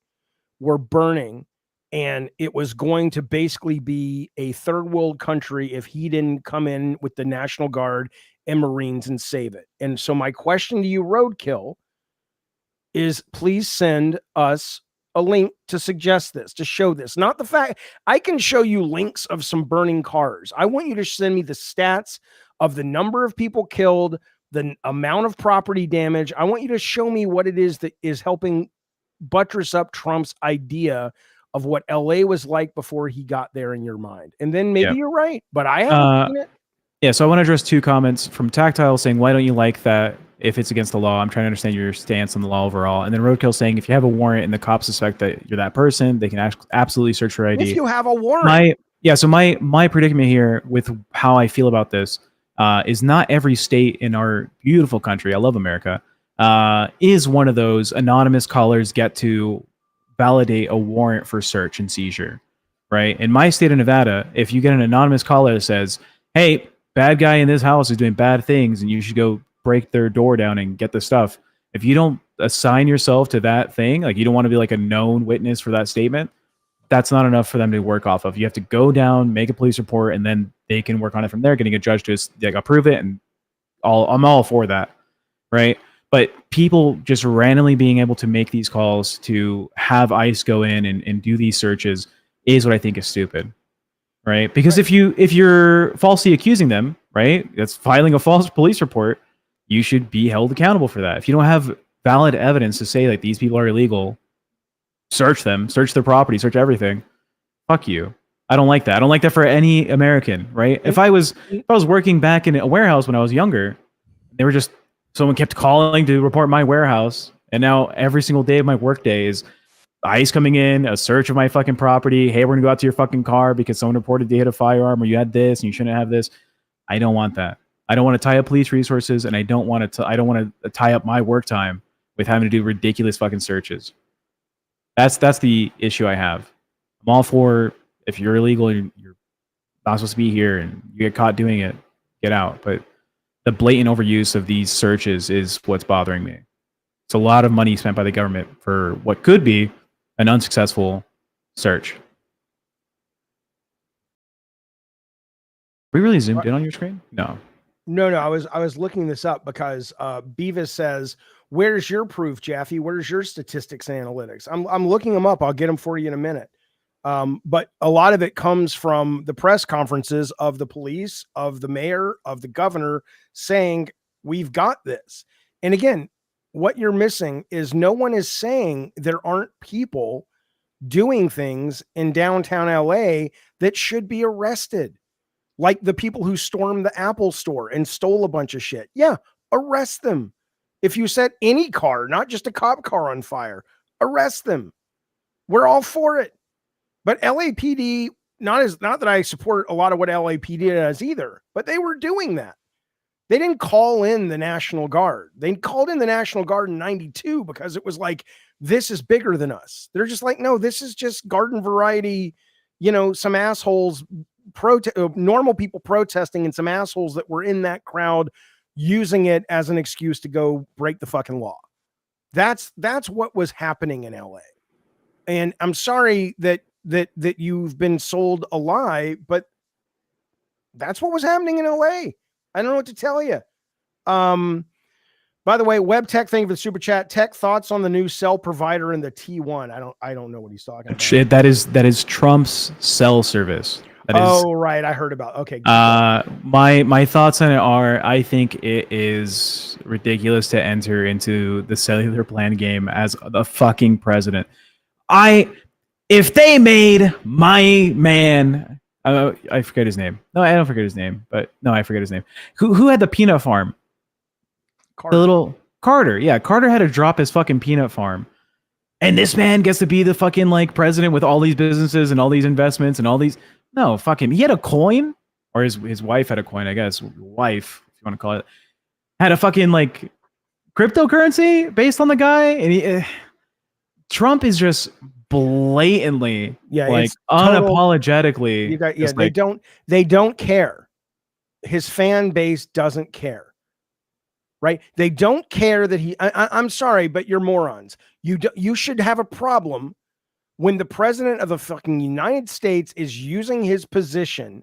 were burning and it was going to basically be a third world country if he didn't come in with the National Guard and Marines and save it. And so my question to you, Roadkill, is please send us a link to suggest this, to show this. Not the fact I can show you links of some burning cars. I want you to send me the stats of the number of people killed, the amount of property damage. I want you to show me what it is that is helping buttress up Trump's idea of what LA was like before he got there in your mind. And then maybe you're right, but I haven't seen it. Yeah, so I want to address two comments from Tactile saying, why don't you like that if it's against the law? I'm trying to understand your stance on the law overall. And then Roadkill saying, if you have a warrant and the cops suspect that you're that person, they can absolutely search your ID. If you have a warrant. So my predicament here with how I feel about this is not every state in our beautiful country, I love America, is one of those anonymous callers get to validate a warrant for search and seizure, right? In my state of Nevada, if you get an anonymous caller that says, hey, bad guy in this house is doing bad things and you should go break their door down and get the stuff. If you don't assign yourself to that thing, like you don't want to be like a known witness for that statement, that's not enough for them to work off of. You have to go down, make a police report, and then they can work on it from there, getting a judge to like approve it. And I'm all for that, right? But people just randomly being able to make these calls to have ICE go in and do these searches is what I think is stupid, right? Because if you're falsely accusing them, right, that's filing a false police report, you should be held accountable for that. If you don't have valid evidence to say like these people are illegal, search them, search their property, search everything. Fuck you. I don't like that. I don't like that for any American, right? If I was working back in a warehouse when I was younger, someone kept calling to report my warehouse, and now every single day of my work day is ICE coming in, a search of my fucking property. Hey, we're gonna go out to your fucking car because someone reported they had a firearm or you had this and you shouldn't have this. I don't want that. I don't want to tie up police resources, and I don't want to tie up my work time with having to do ridiculous fucking searches. That's the issue I have. I'm all for if you're illegal and you're not supposed to be here and you get caught doing it, get out. But the blatant overuse of these searches is what's bothering me. It's a lot of money spent by the government for what could be an unsuccessful search. We really zoomed in on your screen? No. No. I was looking this up because Beavis says, "Where's your proof, Jaffe? Where's your statistics and analytics?" I'm looking them up. I'll get them for you in a minute. But a lot of it comes from the press conferences of the police, of the mayor, of the governor saying, "We've got this." And again, what you're missing is no one is saying there aren't people doing things in downtown LA that should be arrested. Like the people who stormed the Apple store and stole a bunch of shit. Yeah, arrest them. If you set any car, not just a cop car, on fire, arrest them. We're all for it. But LAPD, not that I support a lot of what LAPD does either, but they were doing that. They didn't call in the National Guard. They called in the National Guard in 92 because it was like, this is bigger than us. They're just like, no, this is just garden variety, some assholes, normal people protesting, and some assholes that were in that crowd using it as an excuse to go break the fucking law. That's what was happening in LA. And I'm sorry that you've been sold a lie, but that's what was happening in LA. I don't know what to tell you. By the way, Web Tech, thank you for the super chat. Tech, thoughts on the new cell provider in the T1? I don't know what he's talking about. That is Trump's cell service. Right, I heard about. Okay. My thoughts on it are, I think it is ridiculous to enter into the cellular plan game as the fucking president. If they made my man, I forget his name. No, I don't forget his name, but no, I forget his name. Who had the peanut farm? Carter. The little Carter. Yeah, Carter had to drop his fucking peanut farm. And this man gets to be the fucking president with all these businesses and all these investments and all these. No, fuck him. He had a coin, or his wife had a coin, I guess. Wife, if you want to call it. Had a fucking cryptocurrency based on the guy. And Trump is just blatantly, unapologetically. They don't care. His fan base doesn't care. Right? They don't care that I'm sorry, but you're morons. You should have a problem when the president of the fucking United States is using his position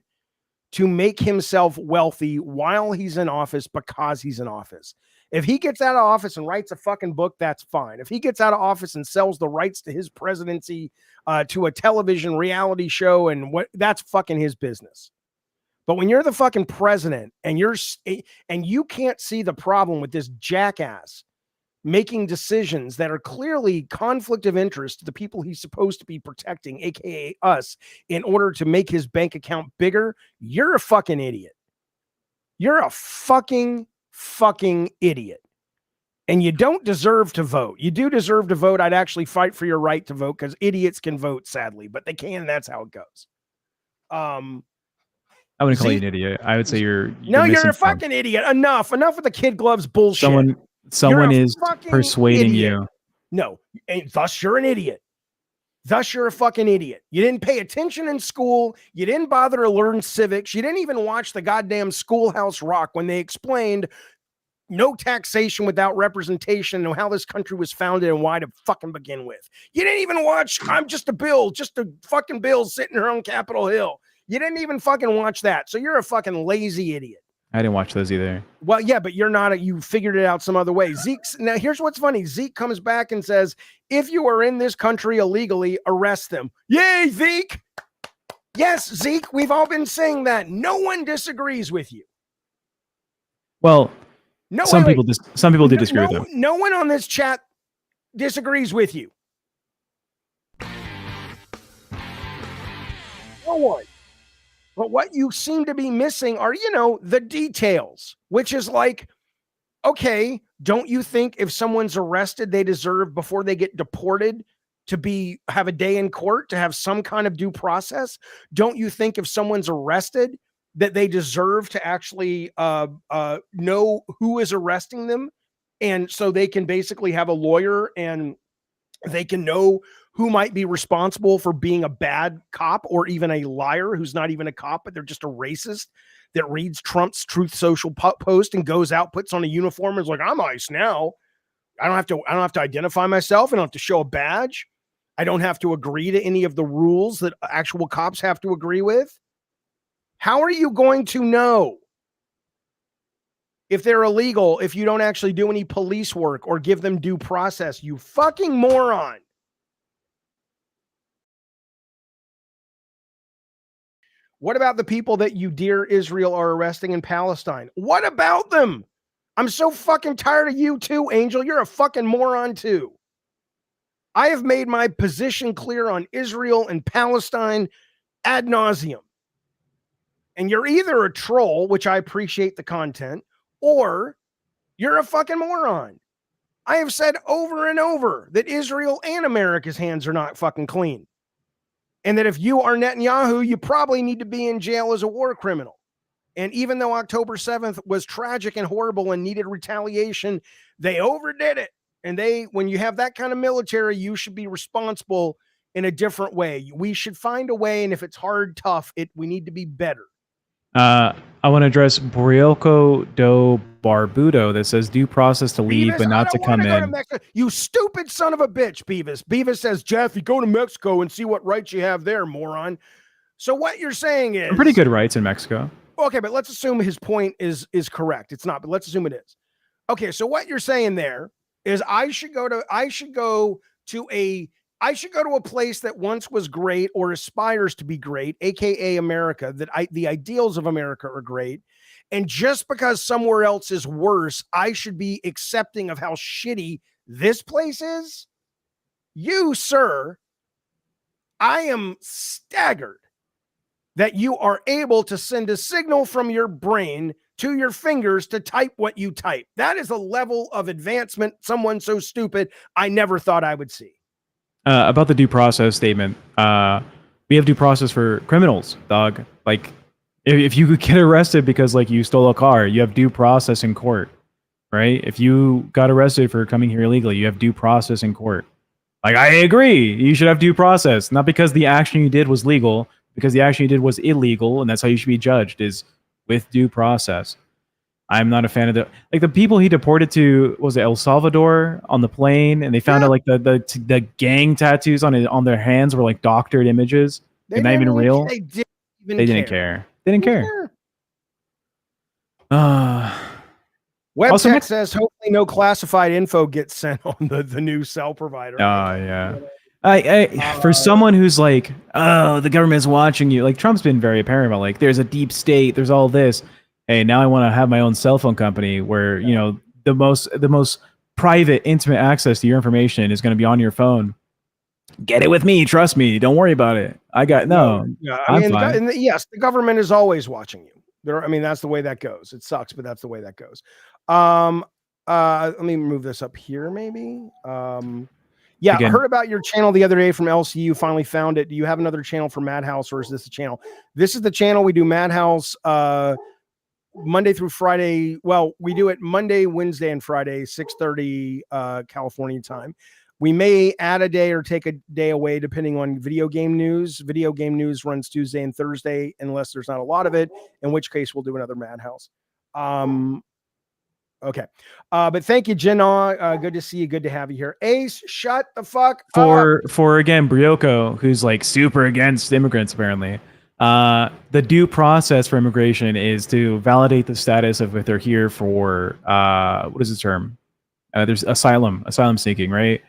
to make himself wealthy while he's in office because he's in office. If he gets out of office and writes a fucking book, that's fine. If he gets out of office and sells the rights to his presidency to a television reality show, that's fucking his business. But when you're the fucking president and you can't see the problem with this jackass making decisions that are clearly conflict of interest to the people he's supposed to be protecting, aka us, in order to make his bank account bigger, you're a fucking idiot. You're a fucking idiot. And you don't deserve to vote. You do deserve to vote. I'd actually fight for your right to vote because idiots can vote, sadly, but they can. That's how it goes. I wouldn't call you an idiot. I would say you're a fucking idiot. Enough with the kid gloves bullshit. Someone is persuading you. No, and thus you're an idiot. Thus you're a fucking idiot. You didn't pay attention in school. You didn't bother to learn civics. You didn't even watch the goddamn Schoolhouse Rock when they explained no taxation without representation and how this country was founded and why to fucking begin with. You didn't even watch I'm Just a fucking bill sitting here on Capitol Hill. You didn't even fucking watch that. So you're a fucking lazy idiot. I didn't watch those either. Well, yeah, but you're not. You figured it out some other way. Now, here's what's funny. Zeke comes back and says, if you are in this country illegally, arrest them. Yay, Zeke. Yes, Zeke, we've all been saying that. No one disagrees with you. Well, some people do disagree with him. No one on this chat disagrees with you. No one. But what you seem to be missing are, the details, which is like, okay, don't you think if someone's arrested, they deserve, before they get deported, to have a day in court, to have some kind of due process? Don't you think if someone's arrested, that they deserve to actually know who is arresting them. And so they can basically have a lawyer and they can know who might be responsible for being a bad cop or even a liar who's not even a cop, but they're just a racist that reads Trump's Truth Social post and goes out, puts on a uniform and is like, I'm ICE now. I don't have to identify myself. I don't have to show a badge. I don't have to agree to any of the rules that actual cops have to agree with. How are you going to know if they're illegal if you don't actually do any police work or give them due process? You fucking moron. What about the people that you, dear Israel, are arresting in Palestine? What about them? I'm so fucking tired of you too, Angel. You're a fucking moron too. I have made my position clear on Israel and Palestine ad nauseum. And you're either a troll, which I appreciate the content, or you're a fucking moron. I have said over and over that Israel and America's hands are not fucking clean. And that if you are Netanyahu, you probably need to be in jail as a war criminal. And even though October 7th was tragic and horrible and needed retaliation, they overdid it. And when you have that kind of military, you should be responsible in a different way. We should find a way. And if it's hard, tough, we need to be better. I want to address Brielko do Barbudo that says due process to leave, Beavis, but not to come in. You stupid son of a bitch, Beavis. Beavis says, Jeff, you go to Mexico and see what rights you have there, moron. So what you're saying is pretty good rights in Mexico. Okay, but let's assume his point is correct. It's not, but let's assume it is. Okay, so what you're saying there is I should go to a place that once was great or aspires to be great, aka America, the ideals of America are great. And just because somewhere else is worse, I should be accepting of how shitty this place is? You, sir, I am staggered that you are able to send a signal from your brain to your fingers to type what you type. That is a level of advancement, someone so stupid, I never thought I would see. About the due process statement, we have due process for criminals, dog. Like, if you could get arrested because like you stole a car, you have due process in court, right? If you got arrested for coming here illegally, you have due process in court. Like, I agree, you should have due process, not because the action you did was legal, because the action you did was illegal, and that's how you should be judged, is with due process. I'm not a fan of the people he deported to, was it El Salvador, on the plane, and they found out like the gang tattoos on their hands were like doctored images. They're not even real. They didn't care. They didn't care. WebTech says hopefully no classified info gets sent on the new cell provider. Oh yeah. For someone who's like, oh, the government's watching you, like Trump's been very apparent about like there's a deep state, there's all this. Hey, now I want to have my own cell phone company where, you know, the most private, intimate access to your information is going to be on your phone. Get it with me. Trust me. Don't worry about it. Yeah, I mean, yes, the government is always watching you. That's the way that goes. It sucks, but that's the way that goes. Let me move this up here, maybe. I heard about your channel the other day from LCU. Finally found it. Do you have another channel for Madhouse, or is this the channel? This is the channel. We do Madhouse Monday through Friday. Well, we do it Monday, Wednesday, and Friday, 6:30 California time. We may add a day or take a day away depending on video game news. Video game news runs Tuesday and Thursday, unless there's not a lot of it, in which case we'll do another Madhouse. Okay. But thank you, Jenna. Good to see you. Good to have you here. Ace, shut the fuck up. For again, Brioko, who's like super against immigrants, apparently. The due process for immigration is to validate the status of if they're here for what is the term? There's asylum seeking, right?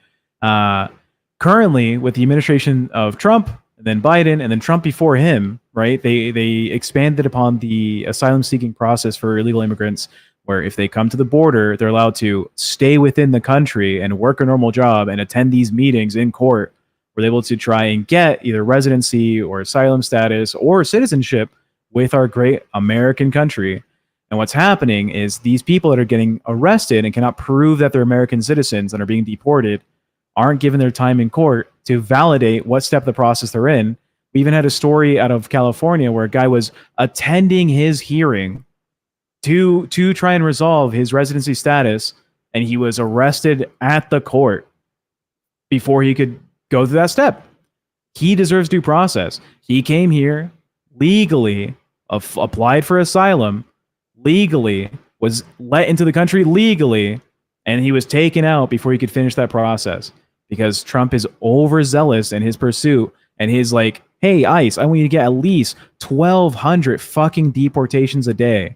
Currently, with the administration of Trump, and then Biden, and then Trump before him, right? They expanded upon the asylum seeking process for illegal immigrants, where if they come to the border, they're allowed to stay within the country and work a normal job and attend these meetings in court. We're able to try and get either residency or asylum status or citizenship with our great American country. And what's happening is these people that are getting arrested and cannot prove that they're American citizens and are being deported aren't given their time in court to validate what step of the process they're in. We even had a story out of California where a guy was attending his hearing to try and resolve his residency status, and he was arrested at the court before he could go through that step. He deserves due process. He came here legally, applied for asylum legally, was let into the country legally, and he was taken out before he could finish that process because Trump is overzealous in his pursuit and his like, hey, ICE, I want you to get at least 1,200 fucking deportations a day.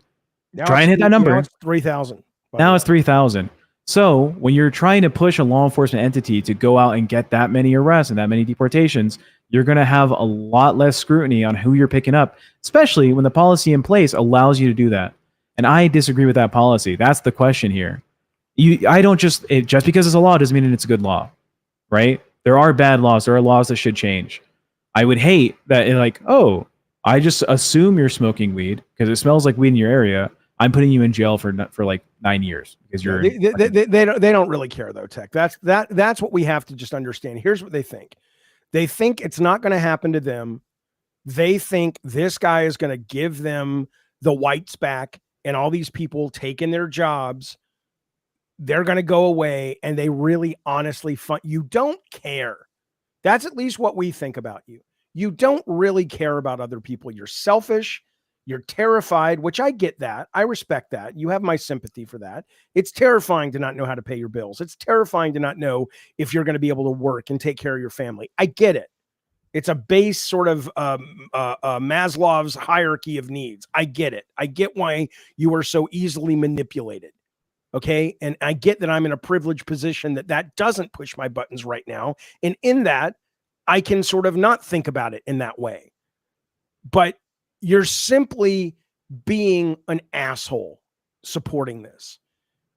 Try and hit that number. Now it's 3,000. Now it's 3,000. So when you're trying to push a law enforcement entity to go out and get that many arrests and that many deportations, you're going to have a lot less scrutiny on who you're picking up, especially when the policy in place allows you to do that. And I disagree with that policy. That's the question here. Just because it's a law doesn't mean it's a good law, right? There are bad laws. There are laws that should change. I would hate that I just assume you're smoking weed because it smells like weed in your area. I'm putting you in jail for like 9 years because you're. They don't really care though, Tech. That's what we have to just understand. Here's what they think. They think it's not going to happen to them. They think this guy is going to give them the whites back, and all these people taking their jobs, they're going to go away, and they really honestly you don't care. That's at least what we think about you. You don't really care about other people. You're selfish. You're terrified, which I get that. I respect that. You have my sympathy for that. It's terrifying to not know how to pay your bills. It's terrifying to not know if you're going to be able to work and take care of your family. I get it. It's a base sort of Maslow's hierarchy of needs. I get it. I get why you are so easily manipulated. Okay. And I get that I'm in a privileged position that doesn't push my buttons right now. And in that, I can sort of not think about it in that way. But you're simply being an asshole supporting this.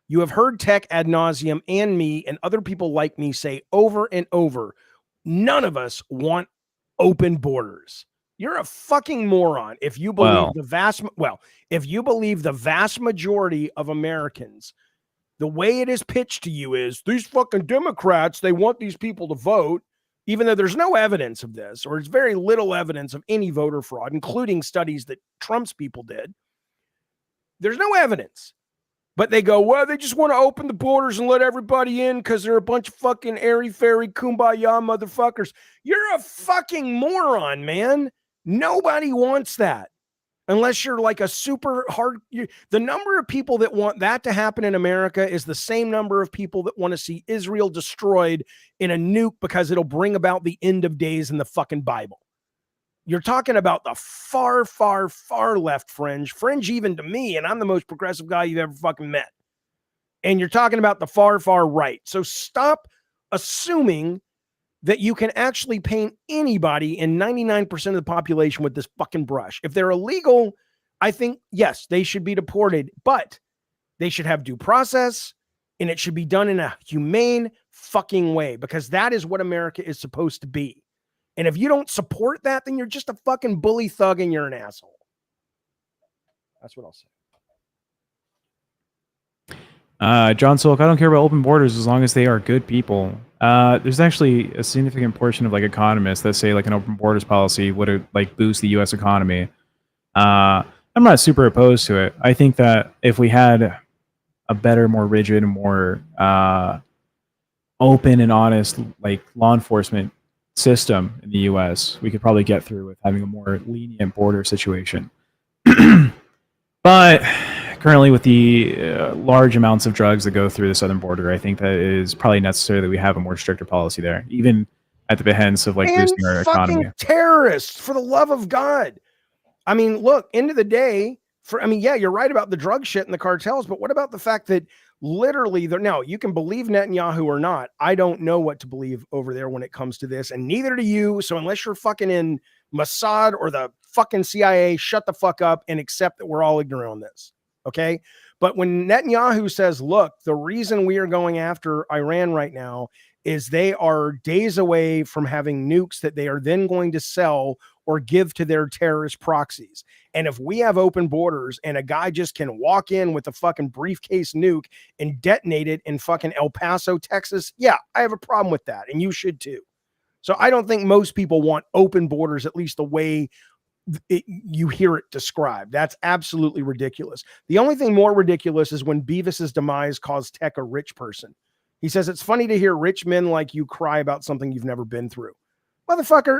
You have heard Tech ad nauseum and me and other people like me say over and over, none of us want open borders. You're a fucking moron if you believe if you believe the vast majority of Americans, the way it is pitched to you is these fucking Democrats, they want these people to vote, even though there's no evidence of this, or it's very little evidence of any voter fraud, including studies that Trump's people did. There's no evidence. But they go, well, they just want to open the borders and let everybody in because they're a bunch of fucking airy-fairy kumbaya motherfuckers. You're a fucking moron, man. Nobody wants that. Unless you're like a super hard... The number of people that want that to happen in America is the same number of people that want to see Israel destroyed in a nuke because it'll bring about the end of days in the fucking Bible. You're talking about the far, far, far left fringe even to me, and I'm the most progressive guy you've ever fucking met. And you're talking about the far, far right. So stop assuming that you can actually paint anybody in 99% of the population with this fucking brush. If they're illegal, I think, yes, they should be deported, but they should have due process, and it should be done in a humane fucking way, because that is what America is supposed to be. And if you don't support that, then you're just a fucking bully thug and you're an asshole. That's what I'll say. John Silk, I don't care about open borders as long as they are good people. There's actually a significant portion of like economists that say like an open borders policy would like boost the U.S. economy. I'm not super opposed to it. I think that if we had a better, more rigid, and more open and honest like law enforcement system in the U.S., we could probably get through with having a more lenient border situation. But currently, with the large amounts of drugs that go through the southern border, I think that it is probably necessary that we have a more stricter policy there, even at the behest of like boosting our economy. Terrorists, for the love of God! I mean, look, end of the day, yeah, you're right about the drug shit and the cartels, but what about the fact that literally, now you can believe Netanyahu or not. I don't know what to believe over there when it comes to this, and neither do you. So unless you're fucking in Mossad or the fucking CIA, shut the fuck up and accept that we're all ignorant on this. Okay. But when Netanyahu says, look, the reason we are going after Iran right now is they are days away from having nukes that they are then going to sell or give to their terrorist proxies. And if we have open borders and a guy just can walk in with a fucking briefcase nuke and detonate it in fucking El Paso, Texas, yeah, I have a problem with that. And you should too. So I don't think most people want open borders, at least the way you hear it described. That's absolutely ridiculous. The only thing more ridiculous is when Beavis's demise caused Tech a rich person. He says, it's funny to hear rich men like you cry about something you've never been through. Motherfucker,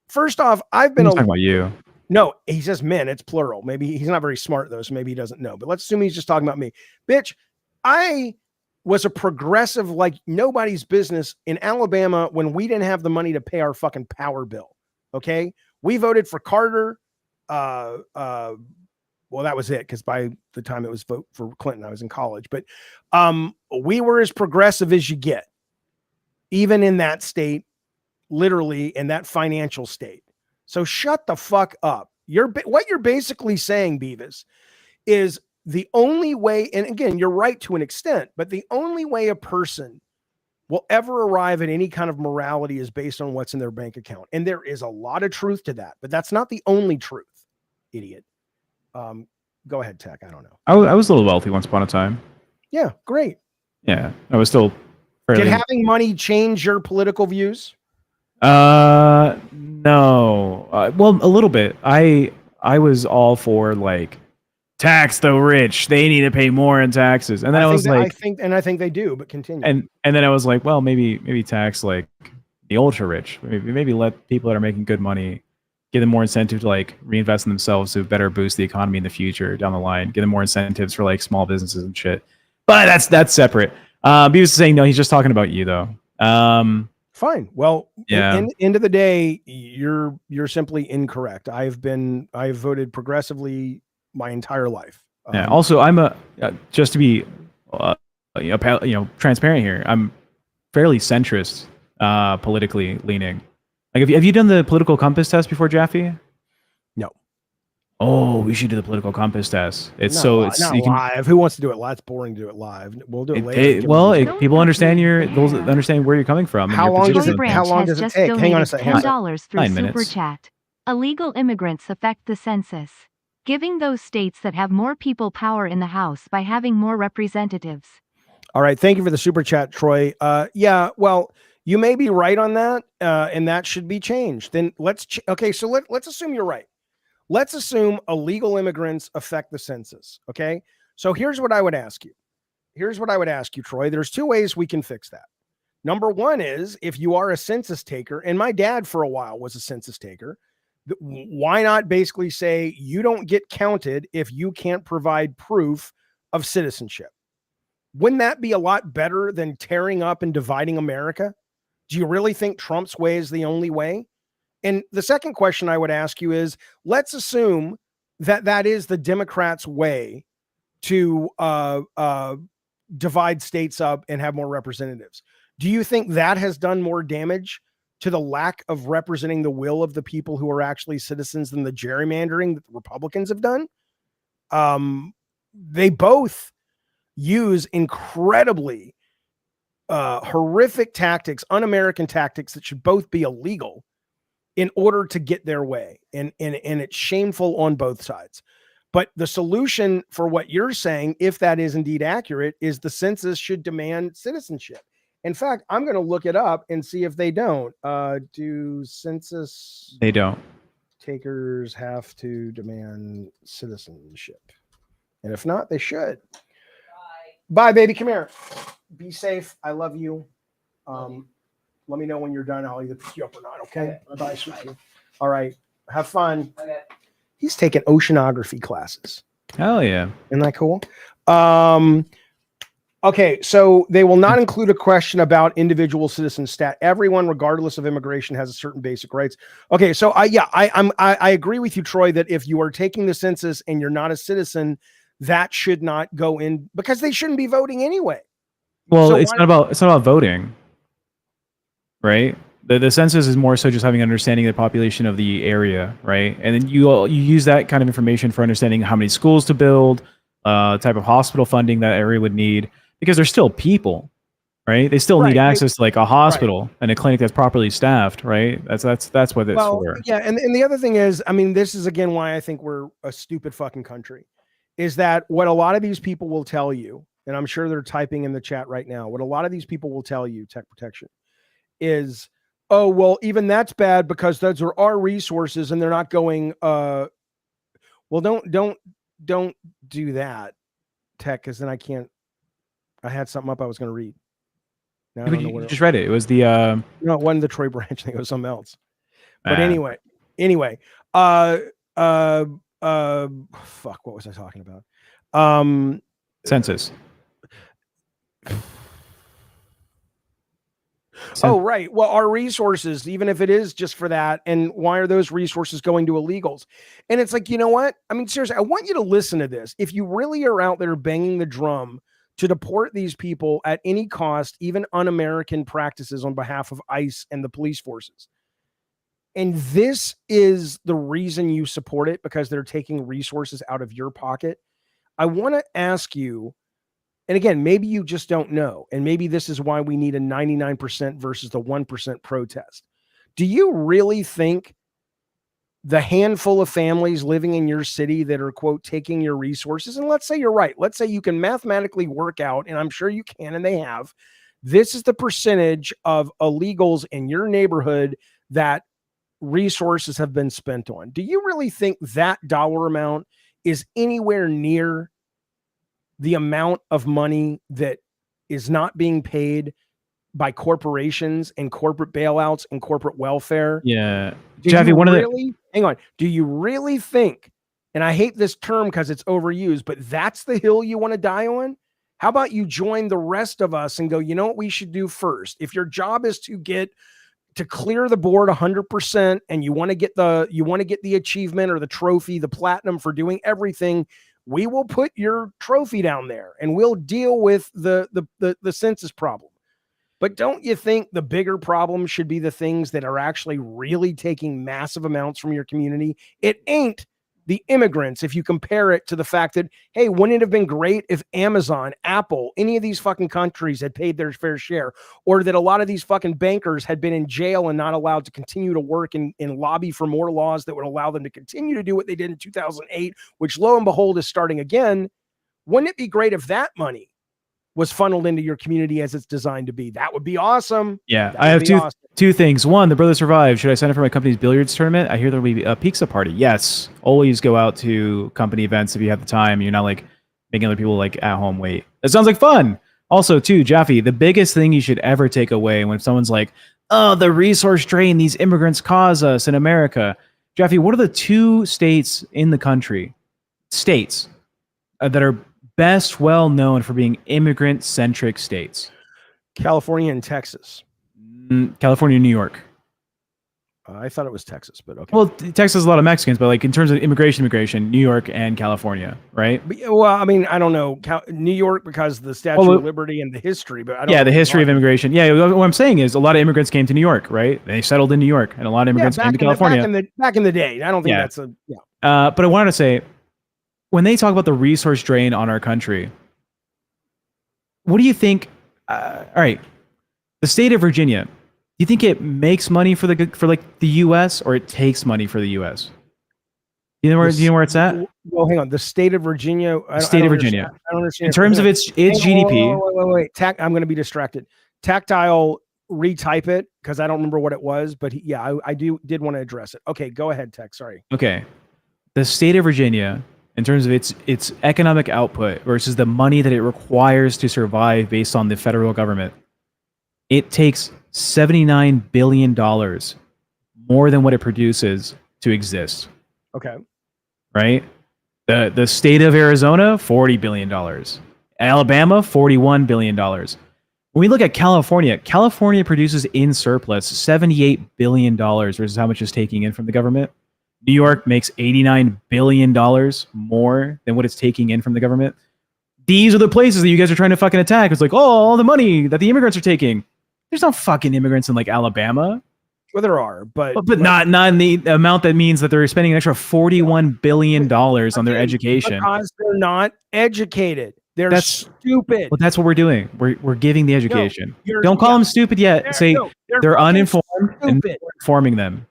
first off, I've been talking about you. No, he says men, it's plural. Maybe he's not very smart though, so maybe he doesn't know. But let's assume he's just talking about me. Bitch, I was a progressive like nobody's business in Alabama when we didn't have the money to pay our fucking power bill. Okay? We voted for Carter. Well, that was it, because by the time it was vote for Clinton, I was in college. But we were as progressive as you get, even in that state, literally in that financial state. So shut the fuck up. What you're basically saying, Beavis, is the only way, and again, you're right to an extent, but the only way a person will ever arrive at any kind of morality is based on what's in their bank account. And there is a lot of truth to that, but that's not the only truth, idiot. Go ahead, Tech. I don't know. I was a little wealthy once upon a time. Yeah, great. Yeah, I was still fairly... Did having money change your political views? No. Well, a little bit. I was all for like tax the rich. They need to pay more in taxes. And then I think they do, but continue. And then I was like, well, maybe tax like the ultra rich. Maybe let people that are making good money, give them more incentive to like reinvest in themselves to better boost the economy in the future down the line. Give them more incentives for like small businesses and shit. But that's separate. He was saying no, he's just talking about you though. Fine. Well, yeah. End of the day, you're simply incorrect. I've voted progressively my entire life. Yeah. Also, I'm just to be transparent here. I'm fairly centrist, politically leaning. Like, have you done the political compass test before, Jaffe? No. Oh, we should do the political compass test. It's not live. Who wants to do it live? It's boring to do it live. We'll do it later. People understand they'll understand where you're coming from. How long does it take? Hang on a second. $10 through Super Chat. Illegal immigrants affect the census, giving those states that have more people power in the House by having more representatives. All right. Thank you for the Super Chat, Troy. Yeah, well, you may be right on that, and that should be changed. Then let's assume you're right. Let's assume illegal immigrants affect the census. Okay. So here's what I would ask you. Troy. There's two ways we can fix that. Number one is if you are a census taker, and my dad for a while was a census taker, why not basically say you don't get counted if you can't provide proof of citizenship? Wouldn't that be a lot better than tearing up and dividing America? Do you really think Trump's way is the only way? And the second question I would ask you is, let's assume that is the Democrats' way to divide states up and have more representatives. Do you think that has done more damage to the lack of representing the will of the people who are actually citizens than the gerrymandering that the Republicans have done? They both use incredibly horrific tactics, un-American tactics that should both be illegal in order to get their way. And it's shameful on both sides. But the solution for what you're saying, if that is indeed accurate, is the census should demand citizenship. In fact, I'm going to look it up and see if they don't. Do census they don't takers have to demand citizenship? And if not, they should. Bye, baby. Come here. Be safe. I love you. Let me know when you're done. I'll either pick you up or not. Okay. Bye, sweetie. All right. Have fun. Okay. He's taking oceanography classes. Hell yeah. Isn't that cool? Okay. So they will not include a question about individual citizen stat. Everyone, regardless of immigration, has a certain basic rights. Okay. So I agree with you, Troy, that if you are taking the census and you're not a citizen, that should not go in because they shouldn't be voting anyway. Well, so it's not about voting. Right. The census is more so just having an understanding of the population of the area, right? And then you use that kind of information for understanding how many schools to build, type of hospital funding that area would need, because they're still people, right? They still need access to like a hospital and a clinic that's properly staffed, right? That's what it's for. Yeah, and the other thing is, I mean, this is again why I think we're a stupid fucking country, is that what a lot of these people will tell you, and I'm sure they're typing in the chat right now, what a lot of these people will tell you, Tech Protection, is Oh, well, even that's bad because those are our resources and they're not going, well, don't do that, Tech, because then I had something up I was going to read. Now I don't know what you just read it. It was the no, it wasn't the Troy Branch thing. It was something else. But anyway, fuck, what was I talking about? census. Oh, right. Well, our resources, even if it is just for that, and why are those resources going to illegals? And it's like, you know what? I mean, seriously, I want you to listen to this. If you really are out there banging the drum to deport these people at any cost, even un-American practices on behalf of ICE and the police forces, and this is the reason you support it because they're taking resources out of your pocket, I want to ask you, and again, maybe you just don't know, and maybe this is why we need a 99% versus the 1% protest. Do you really think the handful of families living in your city that are, quote, taking your resources, and let's say you're right, let's say you can mathematically work out, and I'm sure you can, and they have, this is the percentage of illegals in your neighborhood that resources have been spent on. Do you really think that dollar amount is anywhere near the amount of money that is not being paid by corporations and corporate bailouts and corporate welfare? Yeah. Jeffy, hang on. Do you really think, and I hate this term because it's overused, but that's the hill you want to die on? How about you join the rest of us and go, you know what we should do first? If your job is to clear the board 100% and you want to get the achievement or the trophy, the platinum for doing everything, we will put your trophy down there and we'll deal with the census problem. But don't you think the bigger problem should be the things that are actually really taking massive amounts from your community? It ain't the immigrants if you compare it to the fact that, hey, wouldn't it have been great if Amazon, Apple, any of these fucking countries had paid their fair share, or that a lot of these fucking bankers had been in jail and not allowed to continue to work and lobby for more laws that would allow them to continue to do what they did in 2008, which lo and behold is starting again. Wouldn't it be great if that money was funneled into your community as it's designed to be? That would be awesome. Yeah, I have two things. One, the Brothers Survive. Should I sign up for my company's billiards tournament? I hear there'll be a pizza party. Yes, always go out to company events if you have the time. You're not like making other people like at home wait. That sounds like fun. Also, too, Jaffe, the biggest thing you should ever take away when someone's like, "Oh, the resource drain these immigrants cause us in America." Jaffe, what are the two states in the country, that are best well known for being immigrant-centric states? California and Texas. California and New York. I thought it was Texas, but okay. Well, Texas has a lot of Mexicans, but like in terms of immigration, New York and California, right? But, well, I mean, I don't know. New York because of the Statue of Liberty and the history, but I don't know the history of immigration. Yeah, what I'm saying is a lot of immigrants came to New York, right? They settled in New York, and a lot of immigrants came to California. Back in the day. I don't think that's a... Yeah. But I wanted to say, when they talk about the resource drain on our country, what do you think? All right, the state of Virginia, do you think it makes money for the U.S. or it takes money for the U.S.? Do you know where it's at? Well, hang on. The state of Virginia. I don't understand. In terms of its GDP. Wait. I'm going to be distracted. Tactile, retype it because I don't remember what it was. But I did want to address it. Okay, go ahead, Tech. Sorry. Okay, the state of Virginia, in terms of its economic output versus the money that it requires to survive based on the federal government, it takes $79 billion more than what it produces to exist. Okay. Right? The state of Arizona, $40 billion. Alabama, $41 billion. When we look at California produces in surplus $78 billion versus how much it's taking in from the government. New York makes $89 billion more than what it's taking in from the government. These are the places that you guys are trying to fucking attack. It's like, oh, all the money that the immigrants are taking. There's no fucking immigrants in like Alabama. Well, there are, but not in the amount that means that they're spending an extra $41 billion on their education. Because they're not educated. They're stupid. Well, that's what we're doing. We're giving the education. Don't call them stupid yet. They're uninformed and we're informing them.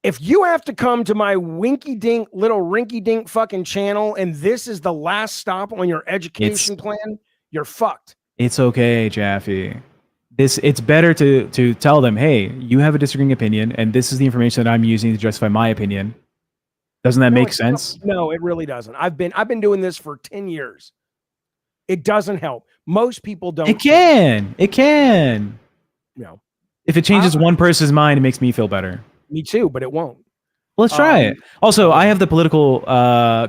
If you have to come to my little rinky-dink fucking channel and this is the last stop on your education plan, you're fucked. It's okay, Jaffe. it's better to tell them, hey, you have a disagreeing opinion, and this is the information that I'm using to justify my opinion. Doesn't that make sense? No, it really doesn't. I've been doing this for 10 years. It doesn't help. Most people don't. It can. No. If it changes one person's mind, it makes me feel better. Me too, but it won't. Let's try it. Also, I have the political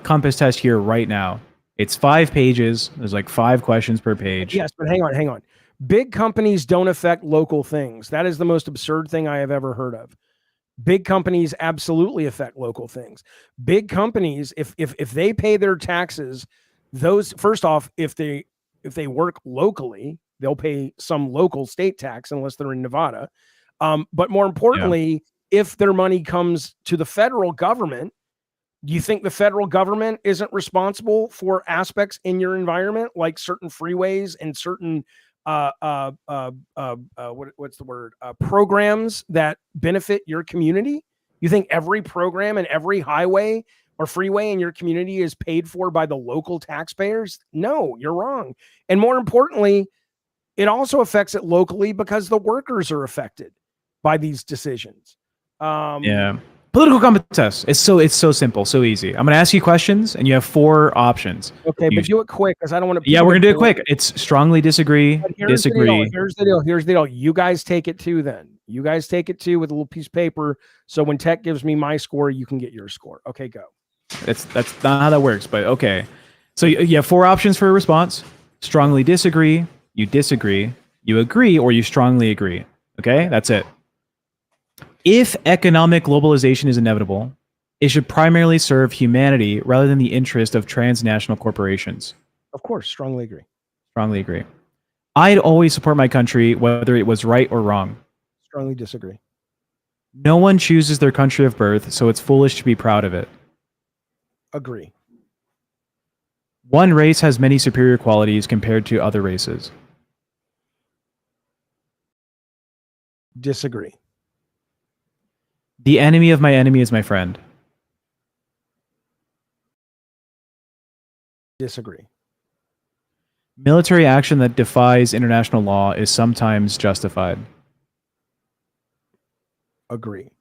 compass test here right now. It's 5 pages. There's like 5 questions per page. Yes, but hang on. Big companies don't affect local things. That is the most absurd thing I have ever heard of. Big companies absolutely affect local things. Big companies, if they pay their taxes, those, first off, if they work locally, they'll pay some local state tax unless they're in Nevada. But more importantly, if their money comes to the federal government, do you think the federal government isn't responsible for aspects in your environment, like certain freeways and certain programs that benefit your community? You think every program and every highway or freeway in your community is paid for by the local taxpayers? No, you're wrong. And more importantly, it also affects it locally because the workers are affected by these decisions. Political compass test. It's so simple, so easy. I'm going to ask you questions, and you have 4 options. Okay, but do it quick because I don't want to. Yeah, we're going to do it quick. It's strongly disagree, disagree. Here's the deal. You guys take it too. Then you guys take it too with a little piece of paper. So when Tech gives me my score, you can get your score. Okay, go. That's not how that works, but okay. So you have 4 options for a response: strongly disagree, you disagree, you agree, or you strongly agree. Okay, that's it. If economic globalization is inevitable, it should primarily serve humanity rather than the interest of transnational corporations. Of course, strongly agree. Strongly agree. I'd always support my country, whether it was right or wrong. Strongly disagree. No one chooses their country of birth, so it's foolish to be proud of it. Agree. One race has many superior qualities compared to other races. Disagree. The enemy of my enemy is my friend. Disagree. Military action that defies international law is sometimes justified. Agree.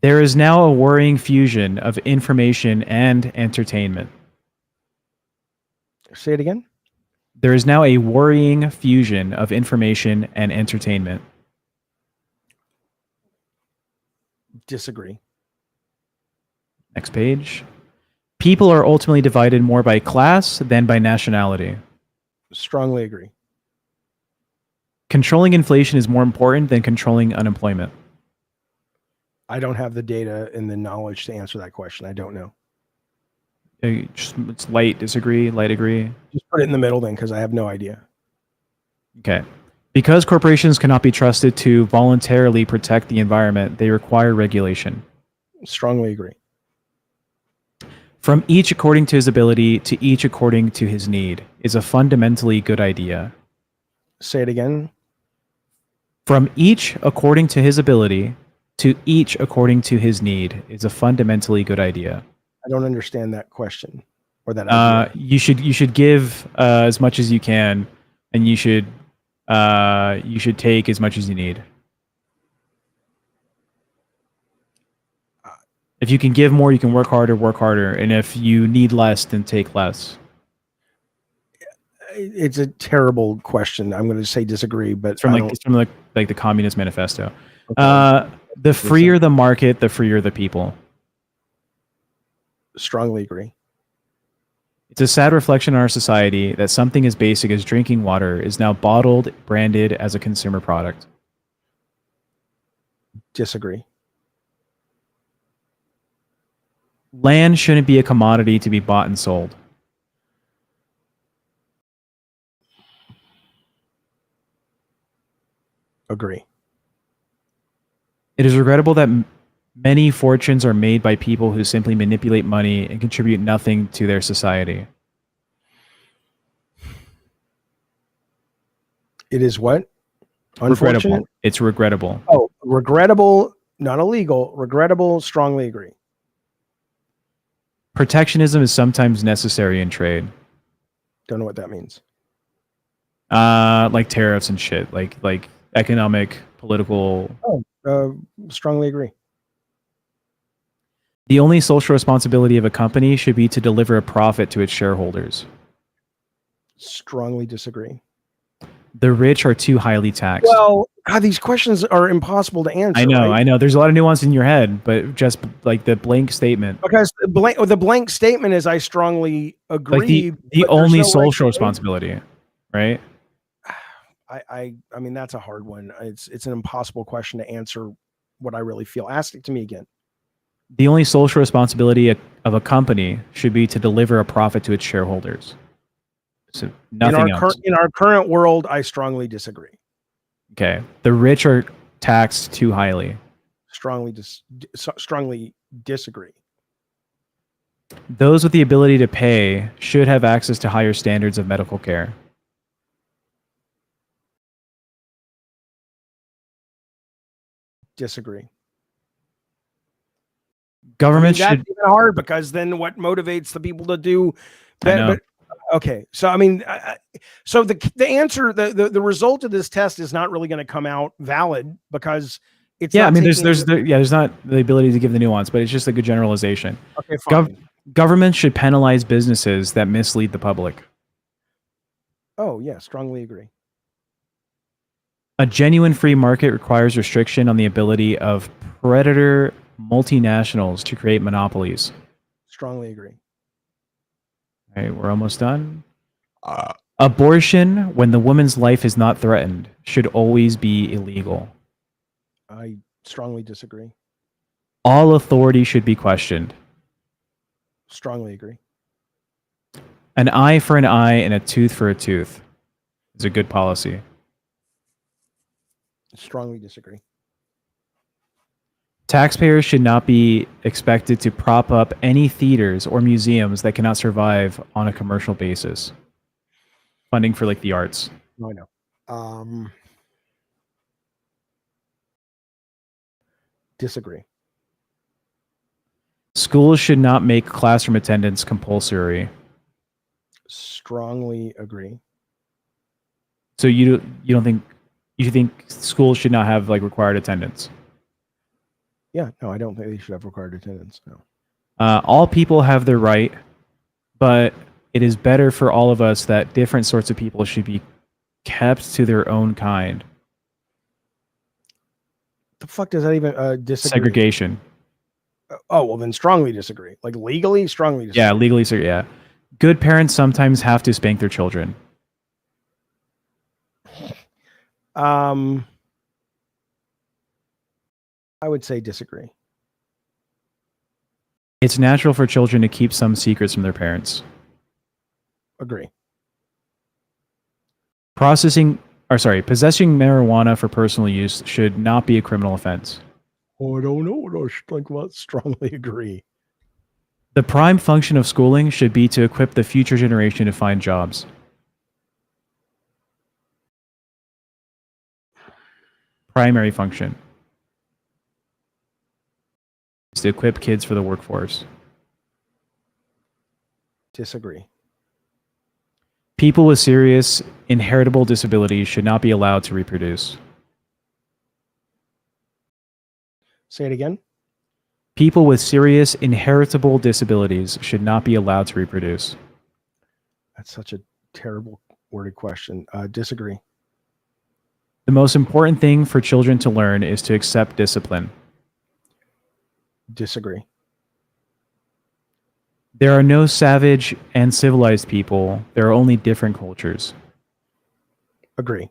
There is now a worrying fusion of information and entertainment. Say it again. There is now a worrying fusion of information and entertainment. Disagree. Next page. People are ultimately divided more by class than by nationality. Strongly agree. Controlling inflation is more important than controlling unemployment. I don't have the data and the knowledge to answer that question. I don't know. It's light disagree, light agree. Just put it in the middle then, because I have no idea. Okay. Because corporations cannot be trusted to voluntarily protect the environment, they require regulation. Strongly agree. From each according to his ability to each according to his need is a fundamentally good idea. Say it again. From each according to his ability to each according to his need is a fundamentally good idea. I don't understand that question or that idea. You should give as much as you can, and you should take as much as you need. If you can give more, you can work harder, and if you need less, then take less. It's a terrible question. I'm going to say disagree, but it's from the Communist Manifesto. Okay. The freer the market, the freer the people. Strongly agree. It's a sad reflection on our society that something as basic as drinking water is now bottled, branded as a consumer product. Disagree. Land shouldn't be a commodity to be bought and sold. Agree. It is regrettable that many fortunes are made by people who simply manipulate money and contribute nothing to their society. It is what? Regrettable. It's regrettable. Oh, regrettable, not illegal. Regrettable, strongly agree. Protectionism is sometimes necessary in trade. Don't know what that means. Like tariffs and shit, like economic, political. Strongly agree. The only social responsibility of a company should be to deliver a profit to its shareholders. Strongly disagree. The rich are too highly taxed. Well, God, these questions are impossible to answer. I know. There's a lot of nuance in your head, but just like the blank statement. Because the blank statement is I strongly agree. Like the only social responsibility, right? I mean, that's a hard one. It's an impossible question to answer what I really feel. Ask it to me again. The only social responsibility of a company should be to deliver a profit to its shareholders. So nothing else. In our current world, I strongly disagree. Okay. The rich are taxed too highly. Strongly disagree. Those with the ability to pay should have access to higher standards of medical care. Disagree. Government that's should. even hard because then what motivates the people to do that? But okay, so I mean, so the answer, the result of this test is not really going to come out valid because it's. Yeah, I mean, there's not the ability to give the nuance, but it's just a good generalization. Okay, fine. Government should penalize businesses that mislead the public. Oh yeah, strongly agree. A genuine free market requires restriction on the ability of predator multinationals to create monopolies. Strongly agree. All right, we're almost done. Abortion, when the woman's life is not threatened, should always be illegal. I strongly disagree. All authority should be questioned. Strongly agree. An eye for an eye and a tooth for a tooth is a good policy. Strongly disagree. Taxpayers should not be expected to prop up any theaters or museums that cannot survive on a commercial basis. Funding for like the arts. No, I know. Disagree. Schools should not make classroom attendance compulsory. Strongly agree. So you think schools should not have like required attendance? Yeah, no, I don't think they should have required attendance. No. All people have their right, but it is better for all of us that different sorts of people should be kept to their own kind. The fuck does that even disagree? Segregation. Oh, well then strongly disagree. Like legally, strongly disagree. Yeah, legally, yeah. Good parents sometimes have to spank their children. I would say disagree. It's natural for children to keep some secrets from their parents. Agree. Possessing marijuana for personal use should not be a criminal offense. Oh, I don't know what I should think about. Strongly agree. The prime function of schooling should be to equip the future generation to find jobs. Primary function is to equip kids for the workforce. Disagree. People with serious inheritable disabilities should not be allowed to reproduce. Say it again. People with serious inheritable disabilities should not be allowed to reproduce. That's such a terrible worded question. Disagree. The most important thing for children to learn is to accept discipline. Disagree. There are no savage and civilized people. There are only different cultures. Agree.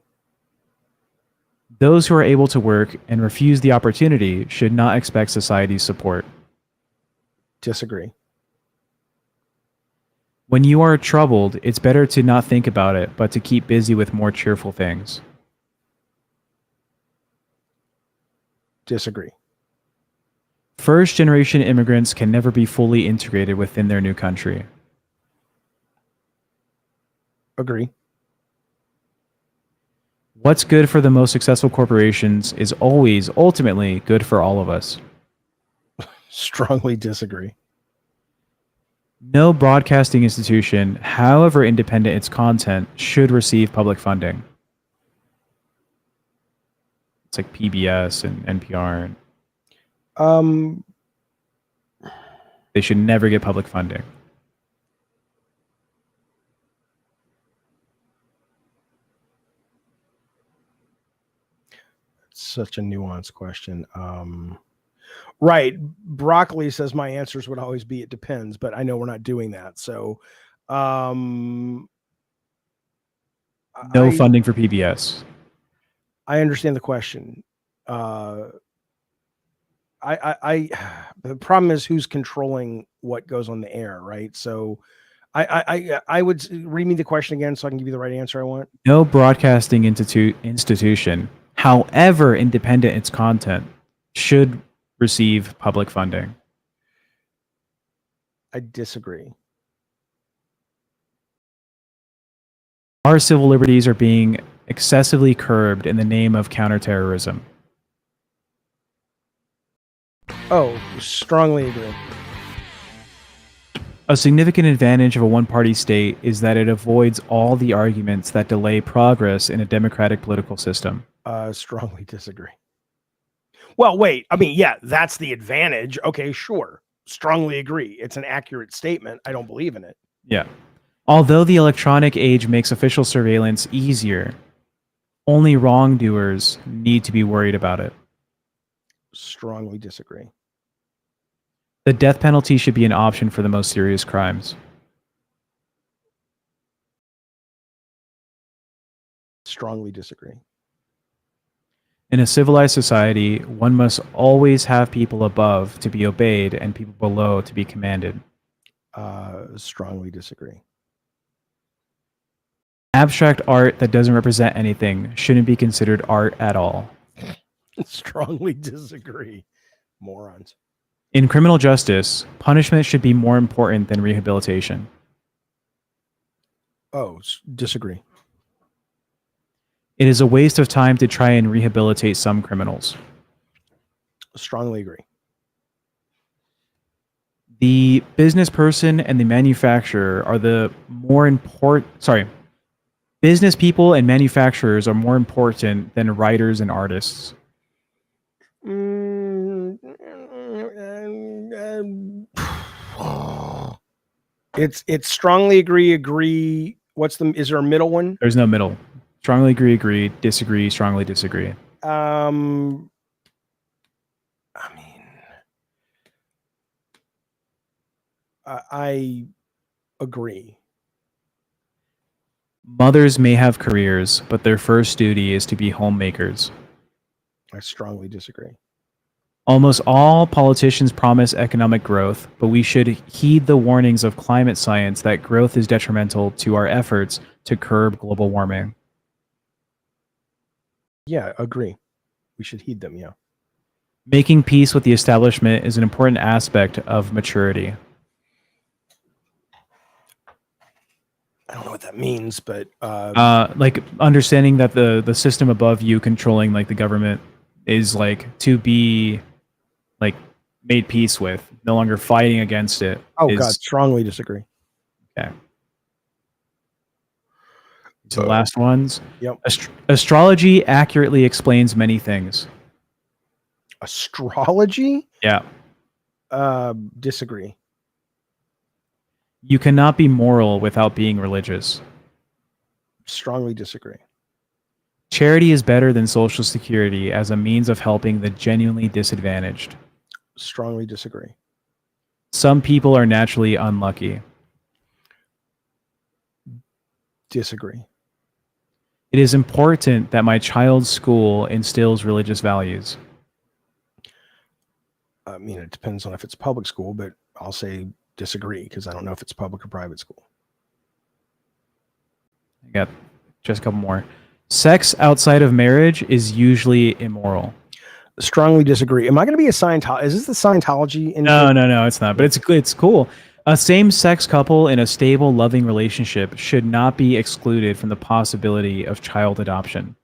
Those who are able to work and refuse the opportunity should not expect society's support. Disagree. When you are troubled, it's better to not think about it, but to keep busy with more cheerful things. Disagree. First-generation immigrants can never be fully integrated within their new country. Agree. What's good for the most successful corporations is always ultimately good for all of us. Strongly disagree. No broadcasting institution, however independent its content, should receive public funding. It's like PBS and NPR. They should never get public funding. Such a nuanced question. Right. Broccoli says my answers would always be it depends, but I know we're not doing that. So No I funding for PBS. I understand the question. The problem is who's controlling what goes on the air, right? So I would read me the question again so I can give you the right answer I want. No broadcasting institution, however independent its content, should receive public funding. I disagree. Our civil liberties are being excessively curbed in the name of counterterrorism. Oh, strongly agree. A significant advantage of a one-party state is that it avoids all the arguments that delay progress in a democratic political system. Strongly disagree. Well, wait. I mean, yeah, that's the advantage. Okay, sure. Strongly agree. It's an accurate statement. I don't believe in it. Yeah. Although the electronic age makes official surveillance easier, only wrongdoers need to be worried about it. Strongly disagree. The death penalty should be an option for the most serious crimes. Strongly disagree. In a civilized society, one must always have people above to be obeyed and people below to be commanded. Strongly disagree. Abstract art that doesn't represent anything shouldn't be considered art at all. Strongly disagree. Morons. In criminal justice, punishment should be more important than rehabilitation. Oh, disagree. It is a waste of time to try and rehabilitate some criminals. Strongly agree. The business person and the manufacturer are the more important. Business people and manufacturers are more important than writers and artists. It's strongly agree. Is there a middle one? There's no middle. Strongly agree, disagree, strongly disagree. I mean, I agree. Mothers may have careers, but their first duty is to be homemakers. I strongly disagree. Almost all politicians promise economic growth, but we should heed the warnings of climate science that growth is detrimental to our efforts to curb global warming. Yeah, agree. We should heed them, yeah. Making peace with the establishment is an important aspect of maturity. I don't know what that means, but like understanding that the system above you controlling like the government is like to be like made peace with, no longer fighting against it. God, strongly disagree. Okay. So the last ones. Yep. Astrology accurately explains many things. Astrology? Yeah. Disagree. You cannot be moral without being religious. Strongly disagree. Charity is better than Social Security as a means of helping the genuinely disadvantaged. Strongly disagree. Some people are naturally unlucky. Disagree. It is important that my child's school instills religious values. I mean, it depends on if it's public school, but I'll say disagree because I don't know if it's public or private school. I got just a couple more. Sex outside of marriage is usually immoral. Strongly disagree. Am I going to be a Scientology? Is this the Scientology? No, it's not. But it's cool. A same-sex couple in a stable, loving relationship should not be excluded from the possibility of child adoption.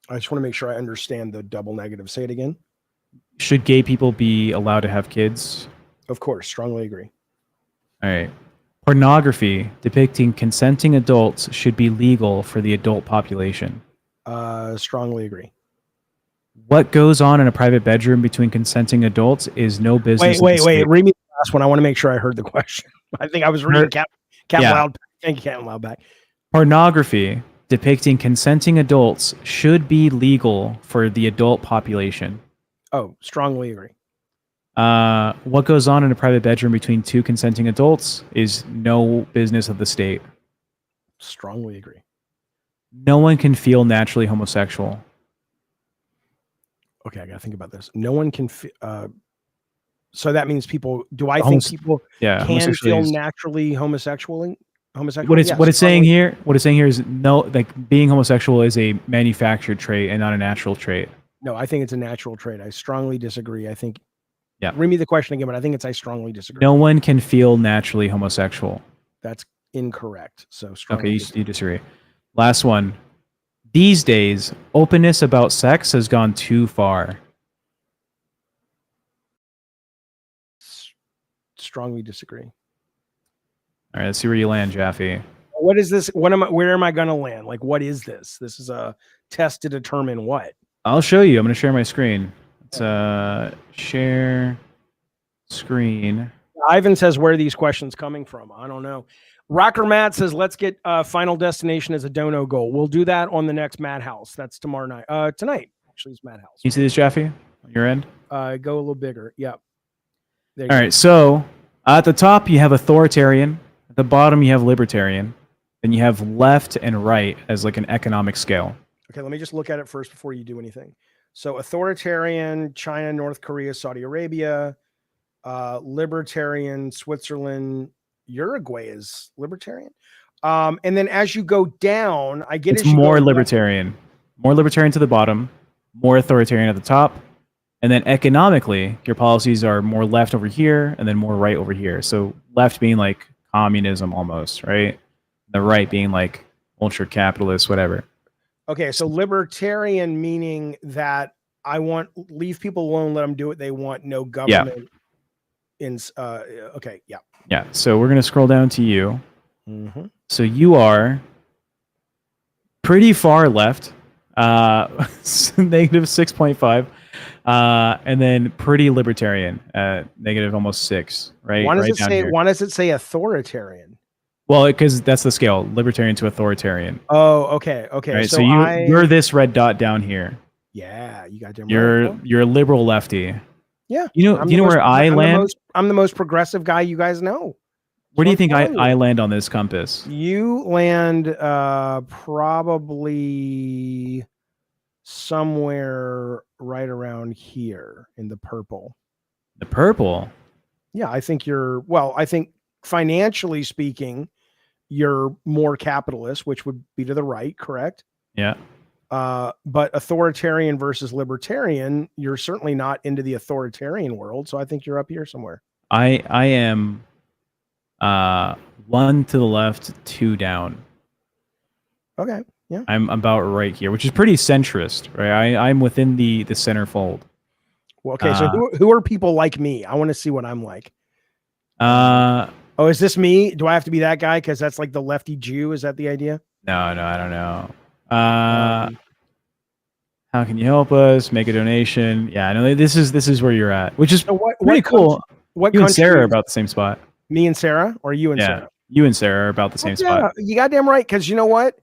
I just want to make sure I understand the double negative. Say it again. Should gay people be allowed to have kids? Of course, strongly agree. All right. Pornography depicting consenting adults should be legal for the adult population. Strongly agree. What goes on in a private bedroom between consenting adults is no business. Wait. Read me the last one. I want to make sure I heard the question. I think I was reading Captain Loud. Thank you, Captain Loudback. Pornography depicting consenting adults should be legal for the adult population. Oh, strongly agree. What goes on in a private bedroom between two consenting adults is no business of the state. Strongly agree. No one can feel naturally homosexual. Okay, I got to think about this. No one can so that means people. Do I think people can feel naturally homosexual? What it's saying here is no, like being homosexual is a manufactured trait and not a natural trait. No, I think it's a natural trait. I strongly disagree. I think. Yeah. Read me the question again, but I think I strongly disagree. No one can feel naturally homosexual. That's incorrect. So strongly. Okay, you disagree. Last one. These days, openness about sex has gone too far. Strongly disagree. All right, let's see where you land, Jaffe. What is this? Where am I going to land? Like, what is this? This is a test to determine what? I'll show you. I'm going to share my screen. It's share screen. Ivan says, where are these questions coming from? I don't know. Rocker Matt says, let's get Final Destination as a dono goal. We'll do that on the next Madhouse. That's tomorrow night. Tonight, actually, it's Madhouse. You see this, Jaffe, on your end? Go a little bigger. Yep. All right. So at the top, you have authoritarian. At the bottom, you have libertarian. Then you have left and right as like an economic scale. Okay, let me just look at it first before you do anything. So authoritarian, China, North Korea, Saudi Arabia, libertarian, Switzerland, Uruguay is libertarian. And then as you go down, it's more libertarian. More libertarian to the bottom, more authoritarian at the top. And then economically, your policies are more left over here and then more right over here. So left being like communism almost, right? The right being like ultra capitalist, whatever. Okay, so libertarian meaning that I want leave people alone, let them do what they want, no government. Okay, yeah. Yeah, so we're gonna scroll down to you. Mm-hmm. So you are pretty far left, negative 6.5, and then pretty libertarian, negative almost 6, right? Why does it say authoritarian? Well, because that's the scale, libertarian to authoritarian. Oh, okay. Right? So you're this red dot down here. Yeah, you got you're a liberal lefty. Yeah. You know where I land? I'm the most progressive guy you guys know. Where do you think I land on this compass? You land probably somewhere right around here in the purple. The purple? Yeah, I think I think financially speaking, you're more capitalist, which would be to the right, correct? Yeah. But authoritarian versus libertarian, you're certainly not into the authoritarian world. So I think you're up here somewhere. I am 1 to the left, 2 down. Okay. Yeah. I'm about right here, which is pretty centrist, right? I'm within the center fold. Well, okay. So who are people like me? I want to see what I'm like. Oh, is this me? Do I have to be that guy? Because that's like the lefty Jew. Is that the idea? No, I don't know. How can you help us? Make a donation. Yeah, I know this is where you're at, which is pretty cool. What you and Sarah are about the same spot. Me and Sarah, or you and Sarah? You and Sarah are about the same spot. You goddamn right. Because you know what?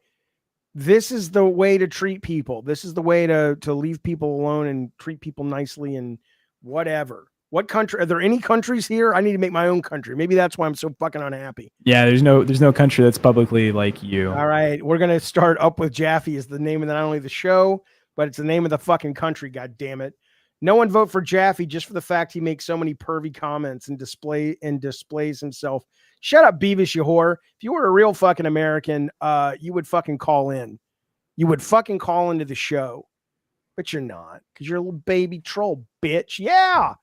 This is the way to treat people. This is the way to leave people alone and treat people nicely and whatever. What country? Are there any countries here? I need to make my own country. Maybe that's why I'm so fucking unhappy. Yeah, there's no country that's publicly like you. All right, we're gonna start Up with Jaffe is the name of not only the show, but it's the name of the fucking country. God damn it! No one vote for Jaffe just for the fact he makes so many pervy comments and displays himself. Shut up, Beavis, you whore. If you were a real fucking American, you would fucking call in. You would fucking call into the show, but you're not because you're a little baby troll, bitch. Yeah.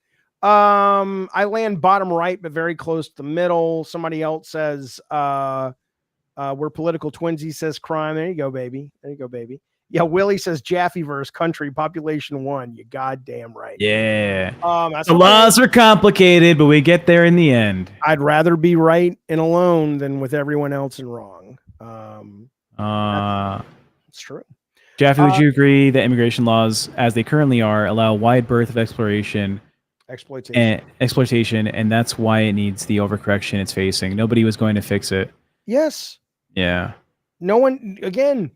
I land bottom right, but very close to the middle. Somebody else says, we're political twinsies, says crime. There you go, baby. There you go, baby. Yeah, Willie says Jaffeverse country population 1. You goddamn right. Yeah. That's The laws are complicated, but we get there in the end. I'd rather be right and alone than with everyone else and wrong. It's true. Jaffe, would you agree that immigration laws, as they currently are, allow wide berth of exploration, exploitation, and that's why it needs the overcorrection it's facing? Nobody was going to fix it. Yes. Yeah. No one, again,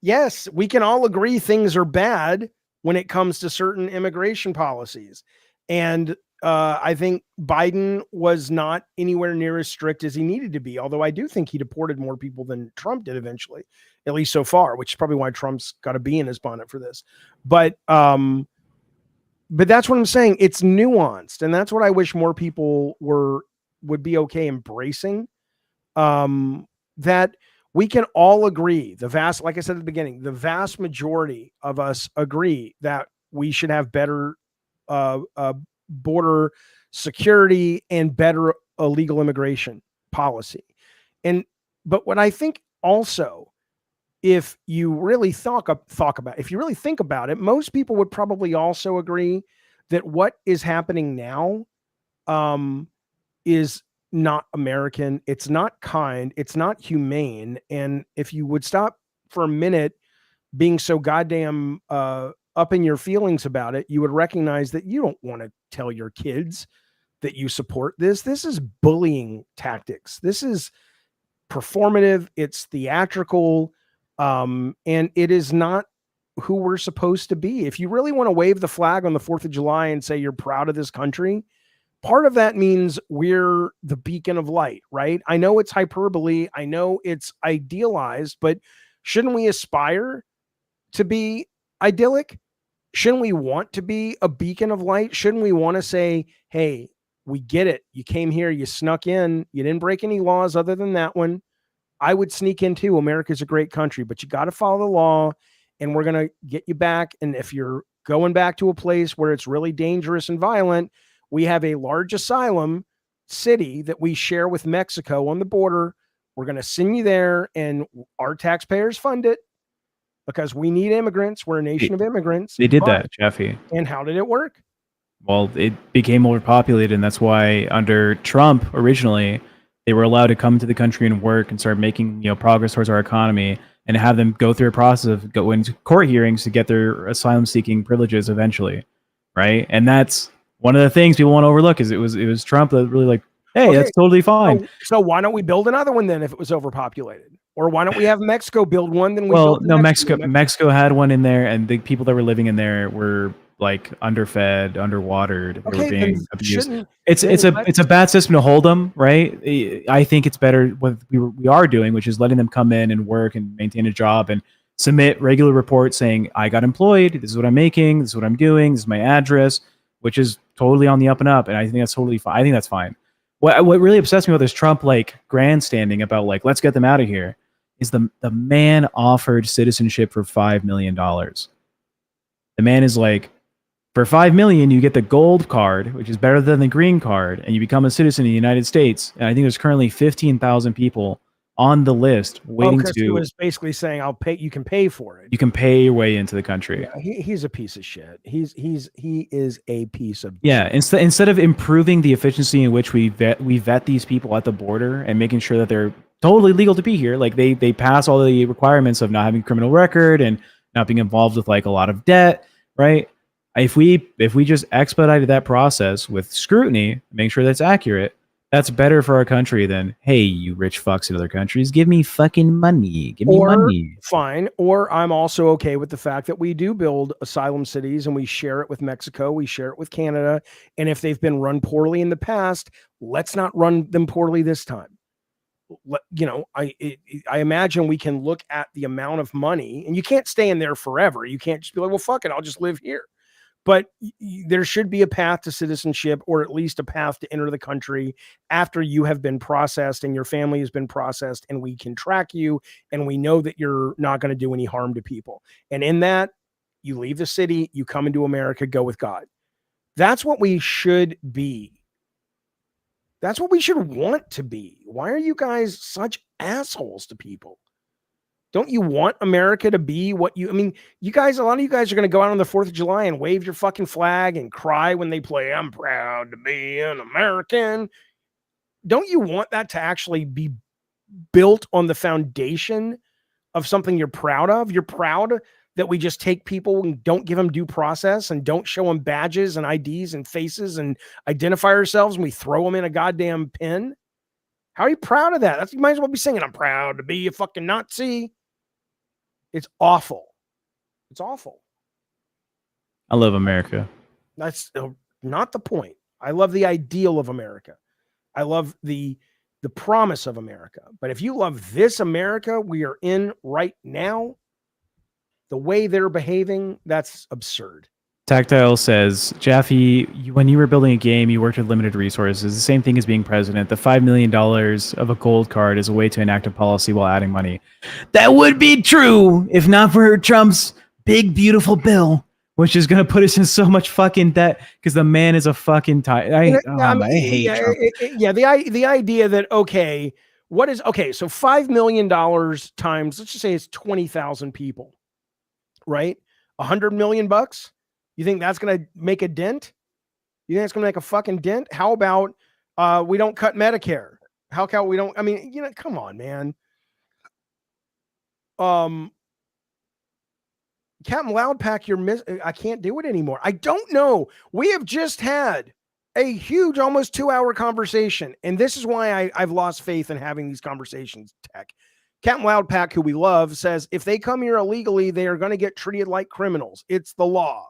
yes, we can all agree things are bad when it comes to certain immigration policies. And I think Biden was not anywhere near as strict as he needed to be, although I do think he deported more people than Trump did eventually, at least so far, which is probably why Trump's got a bee in his bonnet for this. But that's what I'm saying. It's nuanced, and that's what I wish more people would be okay embracing. That we can all agree, like I said at the beginning, the vast majority of us agree that we should have better border security and better illegal immigration policy. But what I think also, if you really if you really think about it, most people would probably also agree that what is happening now is not American. It's not kind. It's not humane. And if you would stop for a minute being so goddamn up in your feelings about it, you would recognize that you don't want to tell your kids that you support this. This is bullying tactics. This is performative. It's theatrical. And it is not who we're supposed to be. If you really want to wave the flag on the 4th of July and say you're proud of this country, part of that means we're the beacon of light, right? I know it's hyperbole. I know it's idealized, but shouldn't we aspire to be idyllic? Shouldn't we want to be a beacon of light? Shouldn't we want to say, hey, we get it. You came here, you snuck in, you didn't break any laws other than that one. I would sneak in too. America's a great country, but you got to follow the law, and we're going to get you back. And if you're going back to a place where it's really dangerous and violent, we have a large asylum city that we share with Mexico on the border. We're going to send you there, and our taxpayers fund it because we need immigrants. We're a nation of immigrants. They did that, Jeffy. And how did it work? Well, it became overpopulated, and that's why under Trump originally, they were allowed to come to the country and work and start making progress towards our economy, and have them go through a process of go into court hearings to get their asylum-seeking privileges eventually, right? And that's one of the things people want to overlook is it was Trump that really like, hey, that's totally fine. So why don't we build another one then if it was overpopulated? Or why don't we have Mexico build one? Then Mexico had one in there, and the people that were living in there were like underfed, underwatered. They were being abused. It's a bad system to hold them, right? I think it's better what we are doing, which is letting them come in and work and maintain a job and submit regular reports saying, I got employed, this is what I'm making, this is what I'm doing, this is my address, which is totally on the up and up. And I think that's totally fine. I think that's fine. What really upsets me about this Trump grandstanding about let's get them out of here is the man offered citizenship for $5 million. The man is like, for $5 million, you get the gold card, which is better than the green card, and you become a citizen in the United States. And I think there's currently 15,000 people on the list waiting to. He was basically saying, "I'll pay. You can pay for it. You can pay your way into the country." Yeah, he's a piece of shit. He is a piece of Instead of improving the efficiency in which we vet these people at the border and making sure that they're totally legal to be here, they pass all the requirements of not having a criminal record and not being involved with a lot of debt, right? If we just expedited that process with scrutiny, make sure that's accurate, that's better for our country than, hey, you rich fucks in other countries, give me fucking money. Give me money. Fine. Or I'm also okay with the fact that we do build asylum cities and we share it with Mexico, we share it with Canada. And if they've been run poorly in the past, let's not run them poorly this time. I imagine we can look at the amount of money, and you can't stay in there forever. You can't just be like, well, fuck it, I'll just live here. But there should be a path to citizenship, or at least a path to enter the country after you have been processed and your family has been processed, and we can track you and we know that you're not going to do any harm to people. And in that, you leave the city, you come into America, go with God. That's what we should be. That's what we should want to be. Why are you guys such assholes to people? Don't you want America to be what you, I mean, you guys, a lot of you guys are going to go out on the 4th of July and wave your fucking flag and cry when they play, I'm proud to be an American. Don't you want that to actually be built on the foundation of something you're proud of? You're proud that we just take people and don't give them due process and don't show them badges and IDs and faces and identify ourselves and we throw them in a goddamn pen? How are you proud of that? You might as well be singing, I'm proud to be a fucking Nazi. It's awful. It's awful. I love America. That's not the point. I love the ideal of America. I love the promise of America. But if you love this America we are in right now, the way they're behaving, that's absurd. Tactile says, Jaffe, when you were building a game, you worked with limited resources. The same thing as being president. The $5 million of a gold card is a way to enact a policy while adding money. That would be true if not for Trump's big, beautiful bill, which is going to put us in so much fucking debt because the man is a fucking I hate Trump. The idea that, okay, so $5 million times, let's just say it's 20,000 people, right? $100 million bucks. You think that's going to make a dent? You think it's going to make a fucking dent? How about we don't cut Medicare? How come we don't? I mean, come on, man. Captain Loudpack, I can't do it anymore. I don't know. We have just had a huge, almost 2-hour conversation, and this is why I've lost faith in having these conversations. Tech. Captain Loudpack, who we love, says if they come here illegally, they are going to get treated like criminals. It's the law.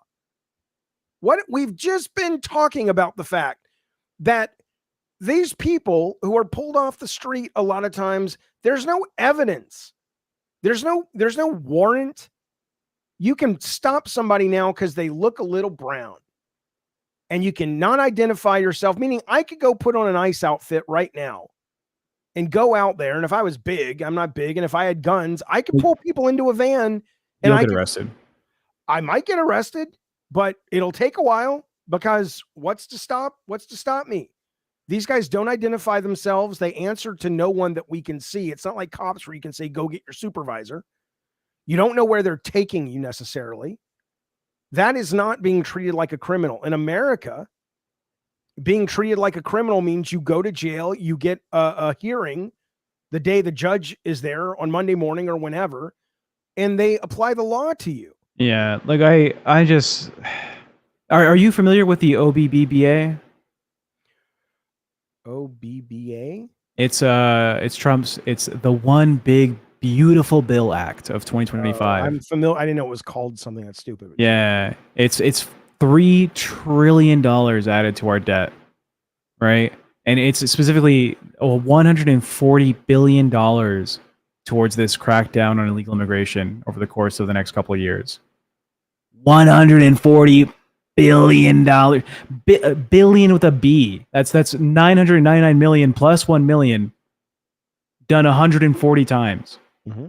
What we've just been talking about the fact that these people who are pulled off the street, a lot of times, there's no evidence. There's no warrant. You can stop somebody now because they look a little brown and you can not identify yourself, meaning I could go put on an ICE outfit right now and go out there. And if I was big, I'm not big. And if I had guns, I could pull people into a van and You'll get arrested. I might get arrested, but it'll take a while because what's to stop me? These guys don't identify themselves. They answer to no one that we can see. It's not like cops where you can say, go get your supervisor. You don't know where they're taking you necessarily. That is not being treated like a criminal. In America, being treated like a criminal means you go to jail, you get a hearing the day the judge is there on Monday morning or whenever, and they apply the law to you. Yeah, like I just are you familiar with the OBBBA? OBBA? It's Trump's. It's the One Big Beautiful Bill Act of 2025. I'm familiar. I didn't know it was called something that's stupid. Yeah, it's $3 trillion added to our debt, right? And it's specifically $140 billion towards this crackdown on illegal immigration over the course of the next couple of years. $140 billion, billion with a B. That's 999 million plus 1 million, done 140 times. Mm-hmm.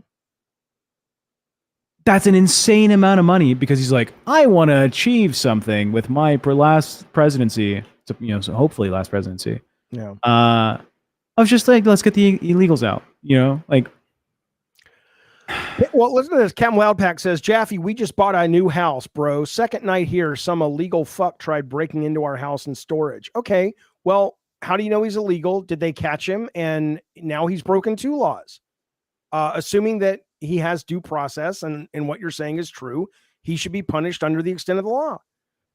That's an insane amount of money because he's like, I want to achieve something with my last presidency. So hopefully last presidency. Yeah. I was just like, let's get the illegals out. Well, listen to this. Cam Loudpack says, Jaffe, we just bought a new house, bro. Second night here, some illegal fuck tried breaking into our house and storage. Okay, well, how do you know he's illegal? Did they catch him? And now he's broken 2 laws. Assuming that he has due process and what you're saying is true, he should be punished under the extent of the law.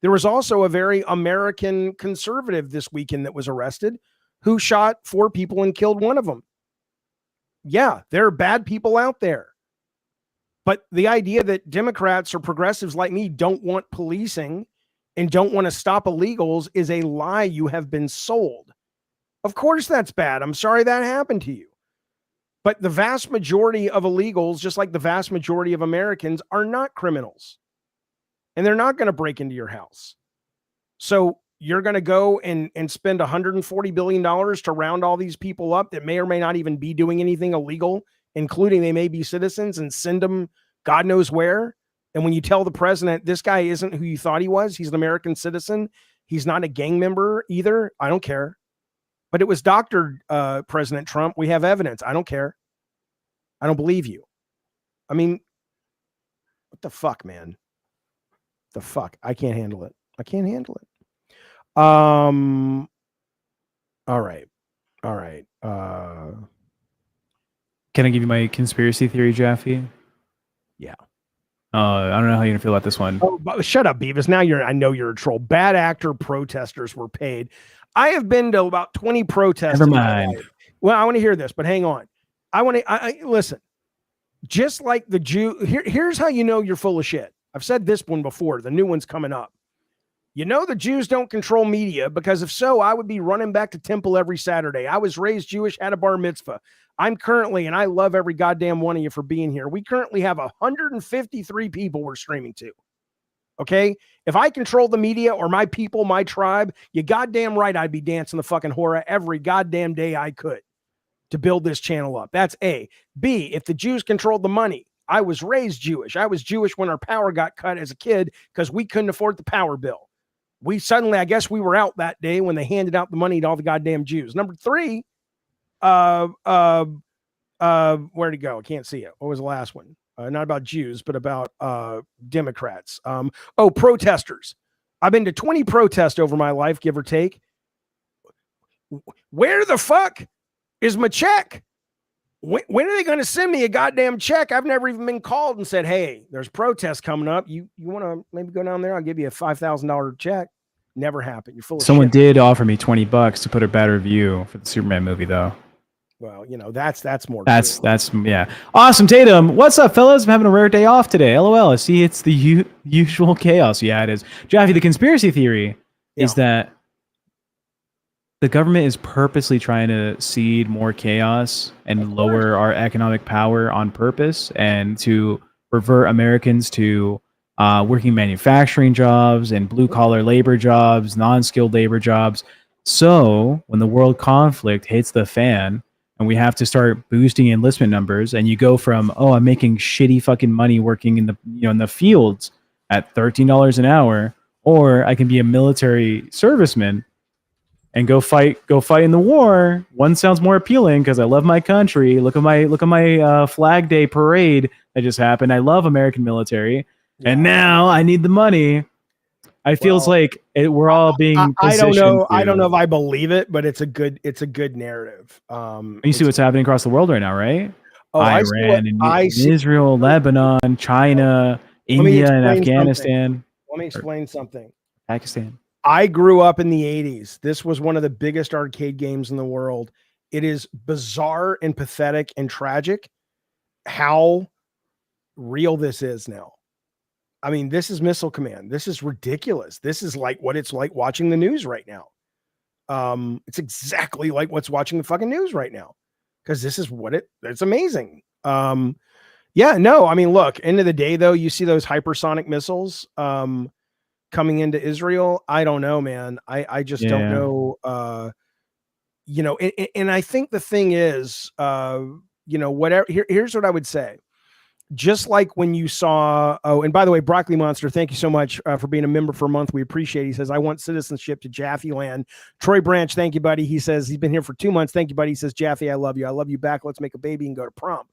There was also a very American conservative this weekend that was arrested who shot 4 people and killed one of them. Yeah, there are bad people out there. But the idea that Democrats or progressives like me don't want policing and don't want to stop illegals is a lie you have been sold. Of course that's bad. I'm sorry that happened to you. But the vast majority of illegals, just like the vast majority of Americans, are not criminals. And they're not going to break into your house. So you're going to go and spend $140 billion to round all these people up that may or may not even be doing anything illegal, including they may be citizens, and send them God knows where. And when you tell the president, this guy isn't who you thought he was, he's an American citizen, he's not a gang member either, I don't care. But it was doctored, President Trump. We have evidence. I don't care. I don't believe you. I mean, what the fuck, man? The fuck? I can't handle it. I can't handle it. All right. Can I give you my conspiracy theory, Jaffe? Yeah. I don't know how you're gonna feel about this one. Oh, shut up, Beavis. Now I know you're a troll. Bad actor protesters were paid. I have been to about 20 protests. Never mind. Well, I want to hear this, but hang on. I listen. Just like the Jew, here's how you know you're full of shit. I've said this one before. The new one's coming up. You know the Jews don't control media, because if so, I would be running back to temple every Saturday. I was raised Jewish, had a bar mitzvah. I'm currently, and I love every goddamn one of you for being here, we currently have 153 people we're streaming to. Okay? If I controlled the media or my people, my tribe, you goddamn right I'd be dancing the fucking hora every goddamn day I could to build this channel up. That's A. B, if the Jews controlled the money, I was raised Jewish. I was Jewish when our power got cut as a kid because we couldn't afford the power bill. We suddenly, I guess we were out that day when they handed out the money to all the goddamn Jews. Number 3, where'd it go? I can't see it. What was the last one? Not about Jews, but about Democrats. Protesters. I've been to 20 protests over my life, give or take. Where the fuck is my check? When are they going to send me a goddamn check? I've never even been called and said, hey, there's protests coming up. You want to maybe go down there? I'll give you a $5,000 check. Never happened. You're full of Someone shit. did offer me $20 to put a bad review for the Superman movie, though. Well, that's more. That's yeah. Awesome, Tatum. What's up, fellas? I'm having a rare day off today. LOL. I see it's the usual chaos. Yeah, it is. Jaffe, the conspiracy theory is that the government is purposely trying to seed more chaos and lower our economic power on purpose, and to revert Americans to working manufacturing jobs and blue-collar labor jobs, non-skilled labor jobs. So when the world conflict hits the fan and we have to start boosting enlistment numbers, and you go from, I'm making shitty fucking money working in the in the fields at $13 an hour, or I can be a military serviceman and go fight in the war. One sounds more appealing because I love my country. Look at my Flag Day parade that just happened. I love American military, and now I need the money. I feels like we're all being. I don't know. I don't know if I believe it, but it's a good narrative. You see what's happening across the world right now, right? Iran, Israel, Lebanon, China, India, and Afghanistan. Let me explain something. Pakistan. I grew up in the 80s. This was one of the biggest arcade games in the world. It is bizarre and pathetic and tragic how real this is now. I mean, this is Missile Command. This is ridiculous. This is like what it's like watching the news right now. It's exactly like what's watching the fucking news right now, because this is it's amazing. I mean, look, end of the day, though, you see those hypersonic missiles coming into Israel. I don't know, man. I just don't know. And I think the thing is, whatever. Here's what I would say. Just like when you saw, and by the way, Broccoli Monster, thank you so much for being a member for a month. We appreciate it. He says, I want citizenship to Jaffe Land. Troy Branch, thank you, buddy. He says he's been here for 2 months. Thank you, buddy. He says, Jaffe, I love you. I love you back. Let's make a baby and go to prom.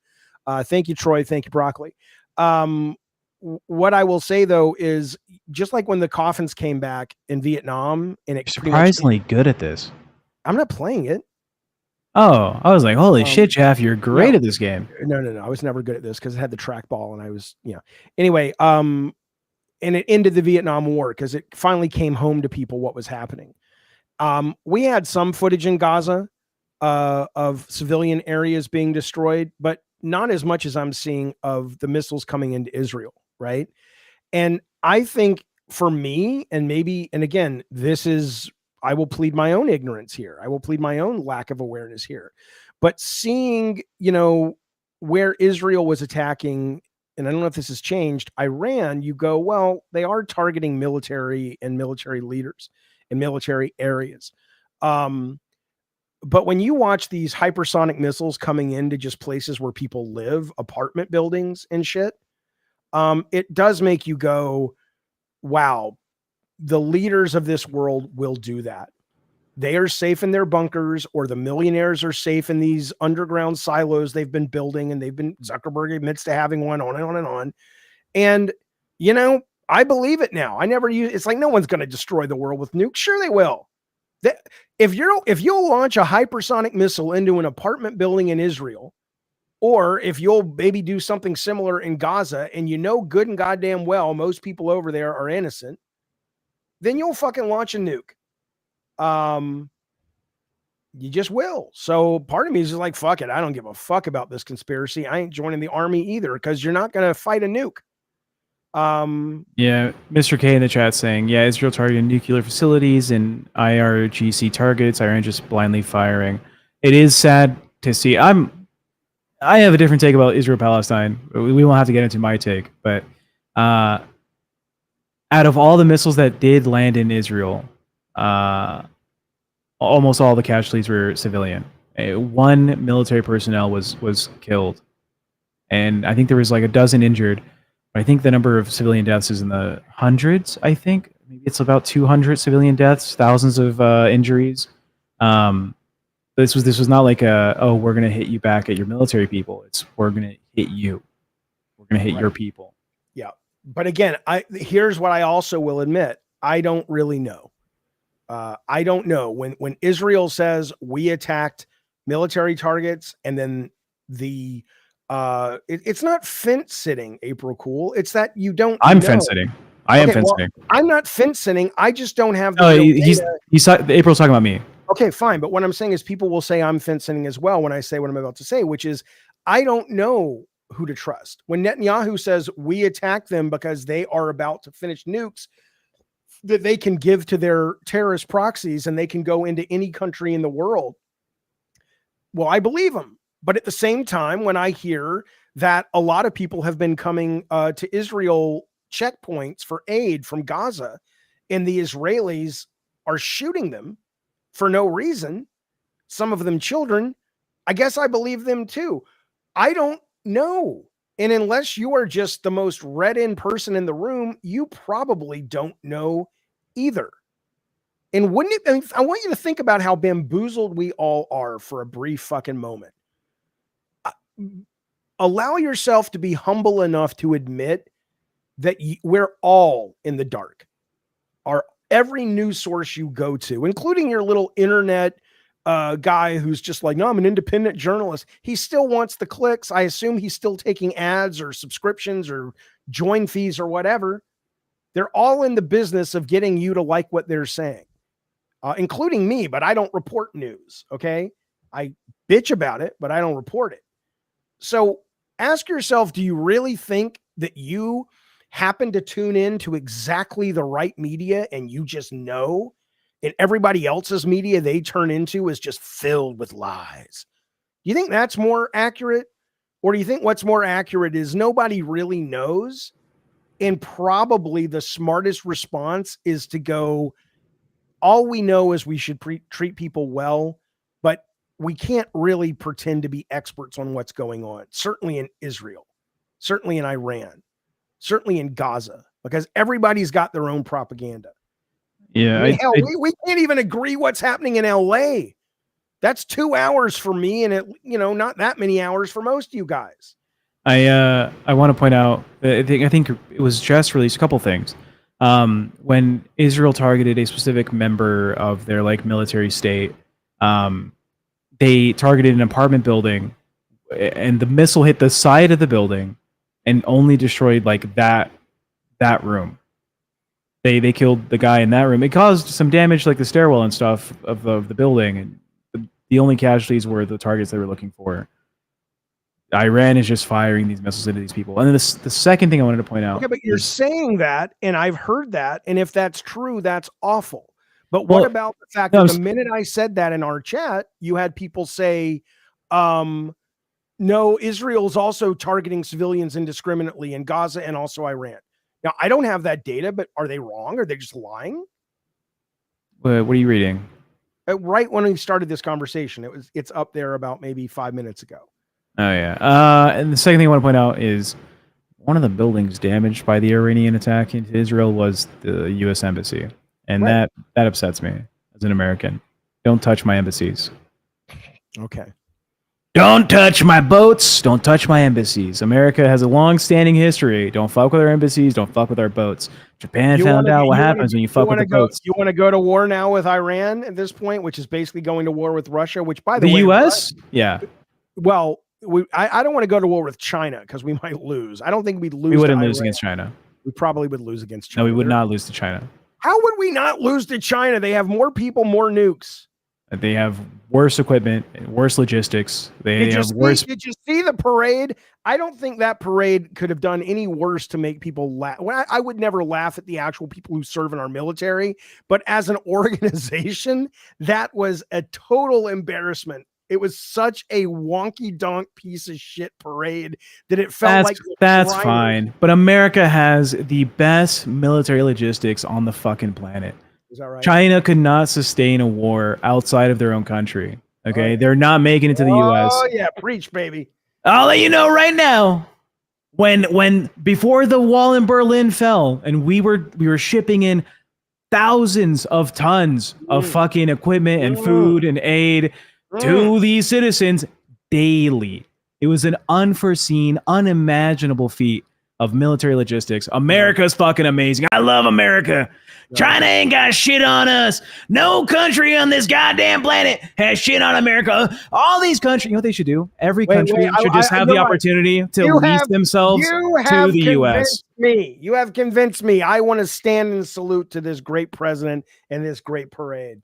Thank you, Troy. Thank you, Broccoli. What I will say, though, is just like when the coffins came back in Vietnam, and it's surprisingly good at this. I'm not playing it. Oh, I was like, holy shit, Jeff, you're great at this game. No. I was never good at this because it had the trackball, and I was, Anyway, and it ended the Vietnam War because it finally came home to people what was happening. We had some footage in Gaza of civilian areas being destroyed, but not as much as I'm seeing of the missiles coming into Israel, right? And I think for me, and again, I will plead my own ignorance here. I will plead my own lack of awareness here. But seeing, where Israel was attacking, and I don't know if this has changed, Iran, you go, well, they are targeting military and military leaders in military areas. But when you watch these hypersonic missiles coming into just places where people live, apartment buildings and shit, it does make you go, wow, the leaders of this world will do that. they are safe in their bunkers, or the millionaires are safe in these underground silos they've been building, and Zuckerberg admits to having one, on and on and on. And, you know, I believe it now. It's like, no one's going to destroy the world with nukes. Sure, they will. If you'll launch a hypersonic missile into an apartment building in Israel, or if you'll maybe do something similar in Gaza, and you know good and goddamn well most people over there are innocent, then you'll fucking launch a nuke. You just will. So part of me is just like, fuck it. I don't give a fuck about this conspiracy. I ain't joining the army either, because you're not going to fight a nuke. Yeah, Mr. K in the chat saying, yeah, Israel targeting nuclear facilities and IRGC targets. Iran just blindly firing. It is sad to see. I have a different take about Israel-Palestine. We won't have to get into my take, but out of all the missiles that did land in Israel, almost all the casualties were civilian. One military personnel was killed, and I think there was like a dozen injured. I think the number of civilian deaths is in the hundreds. I think maybe it's about 200 civilian deaths, thousands of injuries. This was not like we're gonna hit you back at your military people. It's we're gonna hit you. We're gonna hit your people. Yeah, but again, here's what I also will admit: I don't really know. I don't know when Israel says we attacked military targets, and then it's not fence sitting, April Cool. It's that you don't. I'm fence sitting. I am fence sitting. I'm not fence sitting. I just don't have the. April's talking about me. Okay, fine. But what I'm saying is, people will say I'm fence sitting as well when I say what I'm about to say, which is I don't know who to trust. When Netanyahu says we attack them because they are about to finish nukes that they can give to their terrorist proxies, and they can go into any country in the world. Well, I believe him. But at the same time, when I hear that a lot of people have been coming to Israel checkpoints for aid from Gaza, and the Israelis are shooting them for no reason, some of them children, I guess I believe them too. I don't know. And unless you are just the most read-in person in the room, you probably don't know either. And I want you to think about how bamboozled we all are for a brief fucking moment. Allow yourself to be humble enough to admit that we're all in the dark. Every news source you go to, including your little internet guy who's just like, no, I'm an independent journalist. He still wants the clicks. I assume he's still taking ads or subscriptions or join fees or whatever. They're all in the business of getting you to like what they're saying, including me, but I don't report news, okay? I bitch about it, but I don't report it. So ask yourself, do you really think that you happen to tune in to exactly the right media and you just know, and everybody else's media they turn into is just filled with lies? Do you think that's more accurate? Or do you think what's more accurate is nobody really knows? And probably the smartest response is to go, all we know is we should treat people well, but we can't really pretend to be experts on what's going on. Certainly in Israel, certainly in Iran, certainly in Gaza, because everybody's got their own propaganda. Yeah. We can't even agree what's happening in LA. That's 2 hours for me, and not that many hours for most of you guys. I want to point out, I think it was just released a couple things. When Israel targeted a specific member of their military state, they targeted an apartment building, and the missile hit the side of the building and only destroyed that room. They killed the guy in that room. It caused some damage, like the stairwell and stuff of the building, and the only casualties were the targets they were looking for. Iran is just firing these missiles into these people. And then the second thing I wanted to point out. Okay, but you're saying that, and I've heard that, and if that's true, that's awful. But what about the fact that the minute I said that in our chat, you had people say, no, Israel's also targeting civilians indiscriminately in Gaza and also Iran. Now, I don't have that data, but are they wrong? Are they just lying? What are you reading? Right when we started this conversation, it's up there about maybe 5 minutes ago. Oh, yeah. And the second thing I want to point out is one of the buildings damaged by the Iranian attack into Israel was the U.S. Embassy. And that upsets me as an American. Don't touch my embassies. Okay. Don't touch my boats. Don't touch my embassies. America has a long-standing history. Don't fuck with our embassies. Don't fuck with our boats. Japan found out what happens when you fuck with the boats. You want to go to war now with Iran at this point, which is basically going to war with Russia, which, by the way... U.S.? Yeah. Well, I don't want to go to war with China because we might lose. I don't think we'd lose. We wouldn't lose against China. We probably would lose against China. No, we would not lose to China. How would we not lose to China? They have more people, more nukes. They have worse equipment, worse logistics. They have worse. Did you see the parade? I don't think that parade could have done any worse to make people laugh. Well, I would never laugh at the actual people who serve in our military, but as an organization, that was a total embarrassment. It was such a wonky donk piece of shit parade that it felt like that's fine. But America has the best military logistics on the fucking planet. Is that right? China could not sustain a war outside of their own country. Okay, they're not making it to the U.S. Oh yeah, preach, baby. I'll let you know right now. When before the wall in Berlin fell, and we were shipping in thousands of tons of fucking equipment and food and aid to these citizens daily. It was an unforeseen, unimaginable feat of military logistics. America's fucking amazing. I love America. China ain't got shit on us. No country on this goddamn planet has shit on America. All these countries, you know what they should do? Every country should just have the opportunity to lease themselves to the U.S. You have convinced me. I want to stand and salute to this great president and this great parade.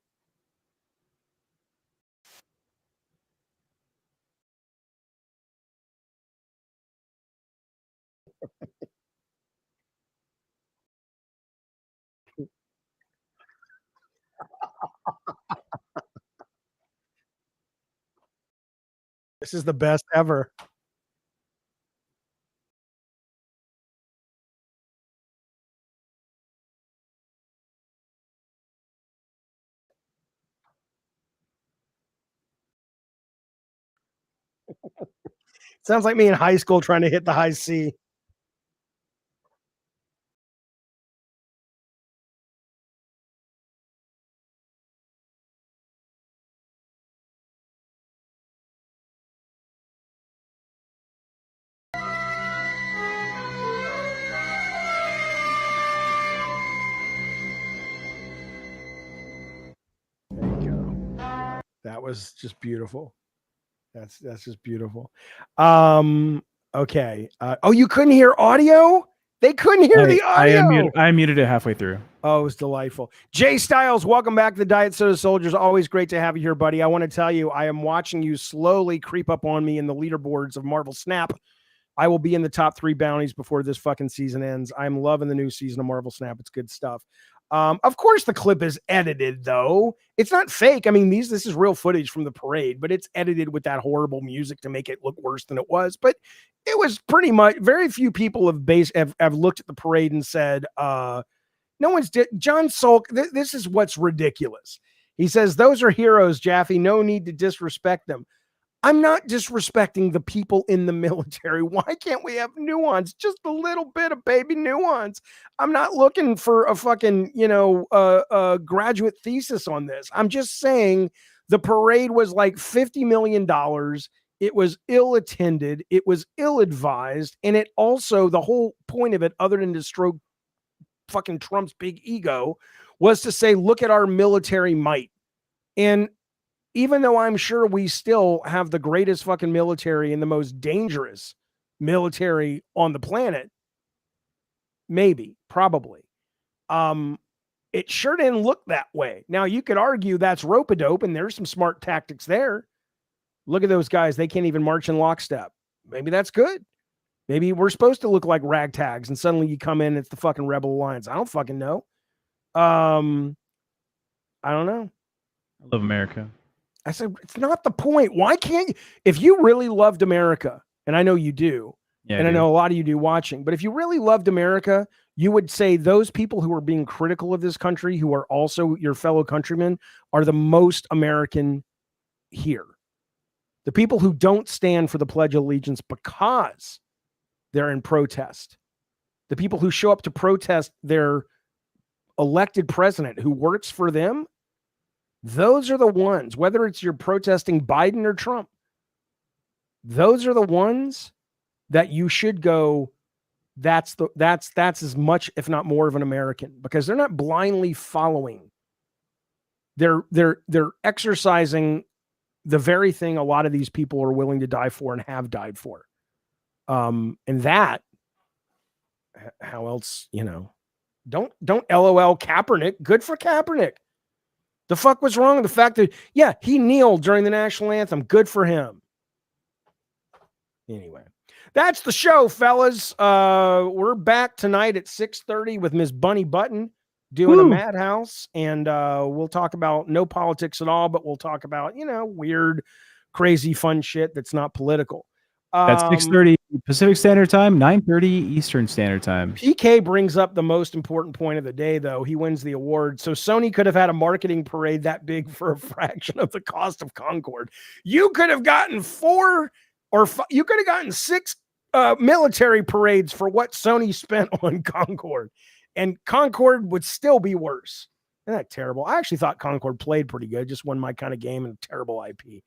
This is the best ever. Sounds like me in high school trying to hit the high C. There you go. That was just beautiful. That's just beautiful. Okay. Oh, you couldn't hear audio? They couldn't hear the audio. I muted it halfway through. Oh, it was delightful. Jay Styles, welcome back to the Diet Soda Soldiers. Always great to have you here, buddy. I want to tell you, I am watching you slowly creep up on me in the leaderboards of Marvel Snap. I will be in the top 3 bounties before this fucking season ends. I'm loving the new season of Marvel Snap. It's good stuff. Of course, the clip is edited, though. It's not fake. I mean, this is real footage from the parade, but it's edited with that horrible music to make it look worse than it was. But it was pretty much, very few people have looked at the parade and said, no one's John Sulk. This is what's ridiculous. He says, those are heroes, Jaffe. No need to disrespect them. I'm not disrespecting the people in the military. Why can't we have nuance? Just a little bit of baby nuance. I'm not looking for a fucking, graduate thesis on this. I'm just saying the parade was like $50 million. It was ill-attended. It was ill-advised. And it also, the whole point of it, other than to stroke fucking Trump's big ego, was to say, look at our military might. And even though I'm sure we still have the greatest fucking military and the most dangerous military on the planet, maybe, probably, it sure didn't look that way. Now, you could argue that's rope-a-dope, and there's some smart tactics there. Look at those guys. They can't even march in lockstep. Maybe that's good. Maybe we're supposed to look like ragtags, and suddenly you come in, it's the fucking Rebel Alliance. I don't fucking know. I don't know. I love America. I said, it's not the point. Why can't you? If you really loved America, and I know you do, and I know a lot of you do watching, but if you really loved America, you would say those people who are being critical of this country, who are also your fellow countrymen, are the most American here. The people who don't stand for the Pledge of Allegiance because they're in protest. The people who show up to protest their elected president who works for them, Those are the ones, whether it's you're protesting Biden or Trump, those are the ones that you should go, that's as much, if not more, of an American, because they're not blindly following. They're exercising the very thing a lot of these people are willing to die for and have died for. And that, how else, don't LOL Kaepernick. Good for Kaepernick. The fuck was wrong with the fact that, yeah, he kneeled during the national anthem. Good for him. Anyway, that's the show, fellas. We're back tonight at 6:30 with Miss Bunny Button doing a Madhouse, and we'll talk about no politics at all, but we'll talk about, weird, crazy, fun shit that's not political. That's 6:30 Pacific Standard Time, 9:30 Eastern Standard Time. PK brings up the most important point of the day, though. He wins the award. So Sony could have had a marketing parade that big for a fraction of the cost of Concorde. You could have gotten 4 or 5, you could have gotten 6 military parades for what Sony spent on Concorde, and Concorde would still be worse. Isn't that terrible? I actually thought Concorde played pretty good, just wasn't my kind of game and terrible IP.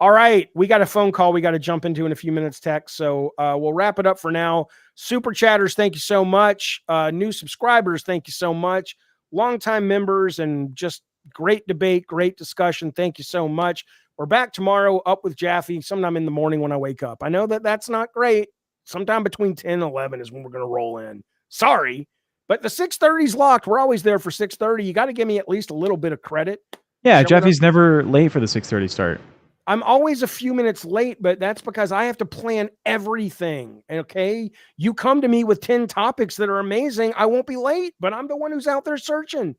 All right, we got a phone call we got to jump into in a few minutes, Tech. So we'll wrap it up for now. Super chatters, thank you so much. New subscribers, thank you so much. Longtime members and just great debate, great discussion. Thank you so much. We're back tomorrow, up with Jaffe, sometime in the morning when I wake up. I know that that's not great. Sometime between 10 and 11 is when we're going to roll in. Sorry, but the 6:30 is locked. We're always there for 6:30. You got to give me at least a little bit of credit. Yeah, Jaffe's never late for the 6:30 start. I'm always a few minutes late, but that's because I have to plan everything. Okay. You come to me with 10 topics that are amazing. I won't be late, but I'm the one who's out there searching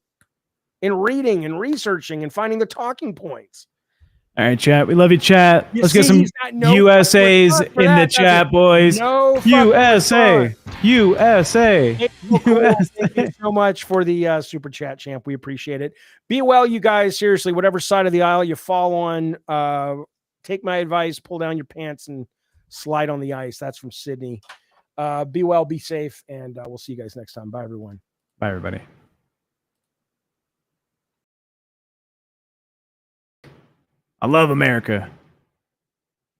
and reading and researching and finding the talking points. All right, chat. We love you, chat. Let's get some USAs in the chat, boys. USA. USA. Thank you so much for the super chat, champ. We appreciate it. Be well, you guys. Seriously, whatever side of the aisle you fall on, take my advice, pull down your pants and slide on the ice. That's from Sydney. Be well, be safe, and we'll see you guys next time. Bye, everyone. Bye, everybody. I love America.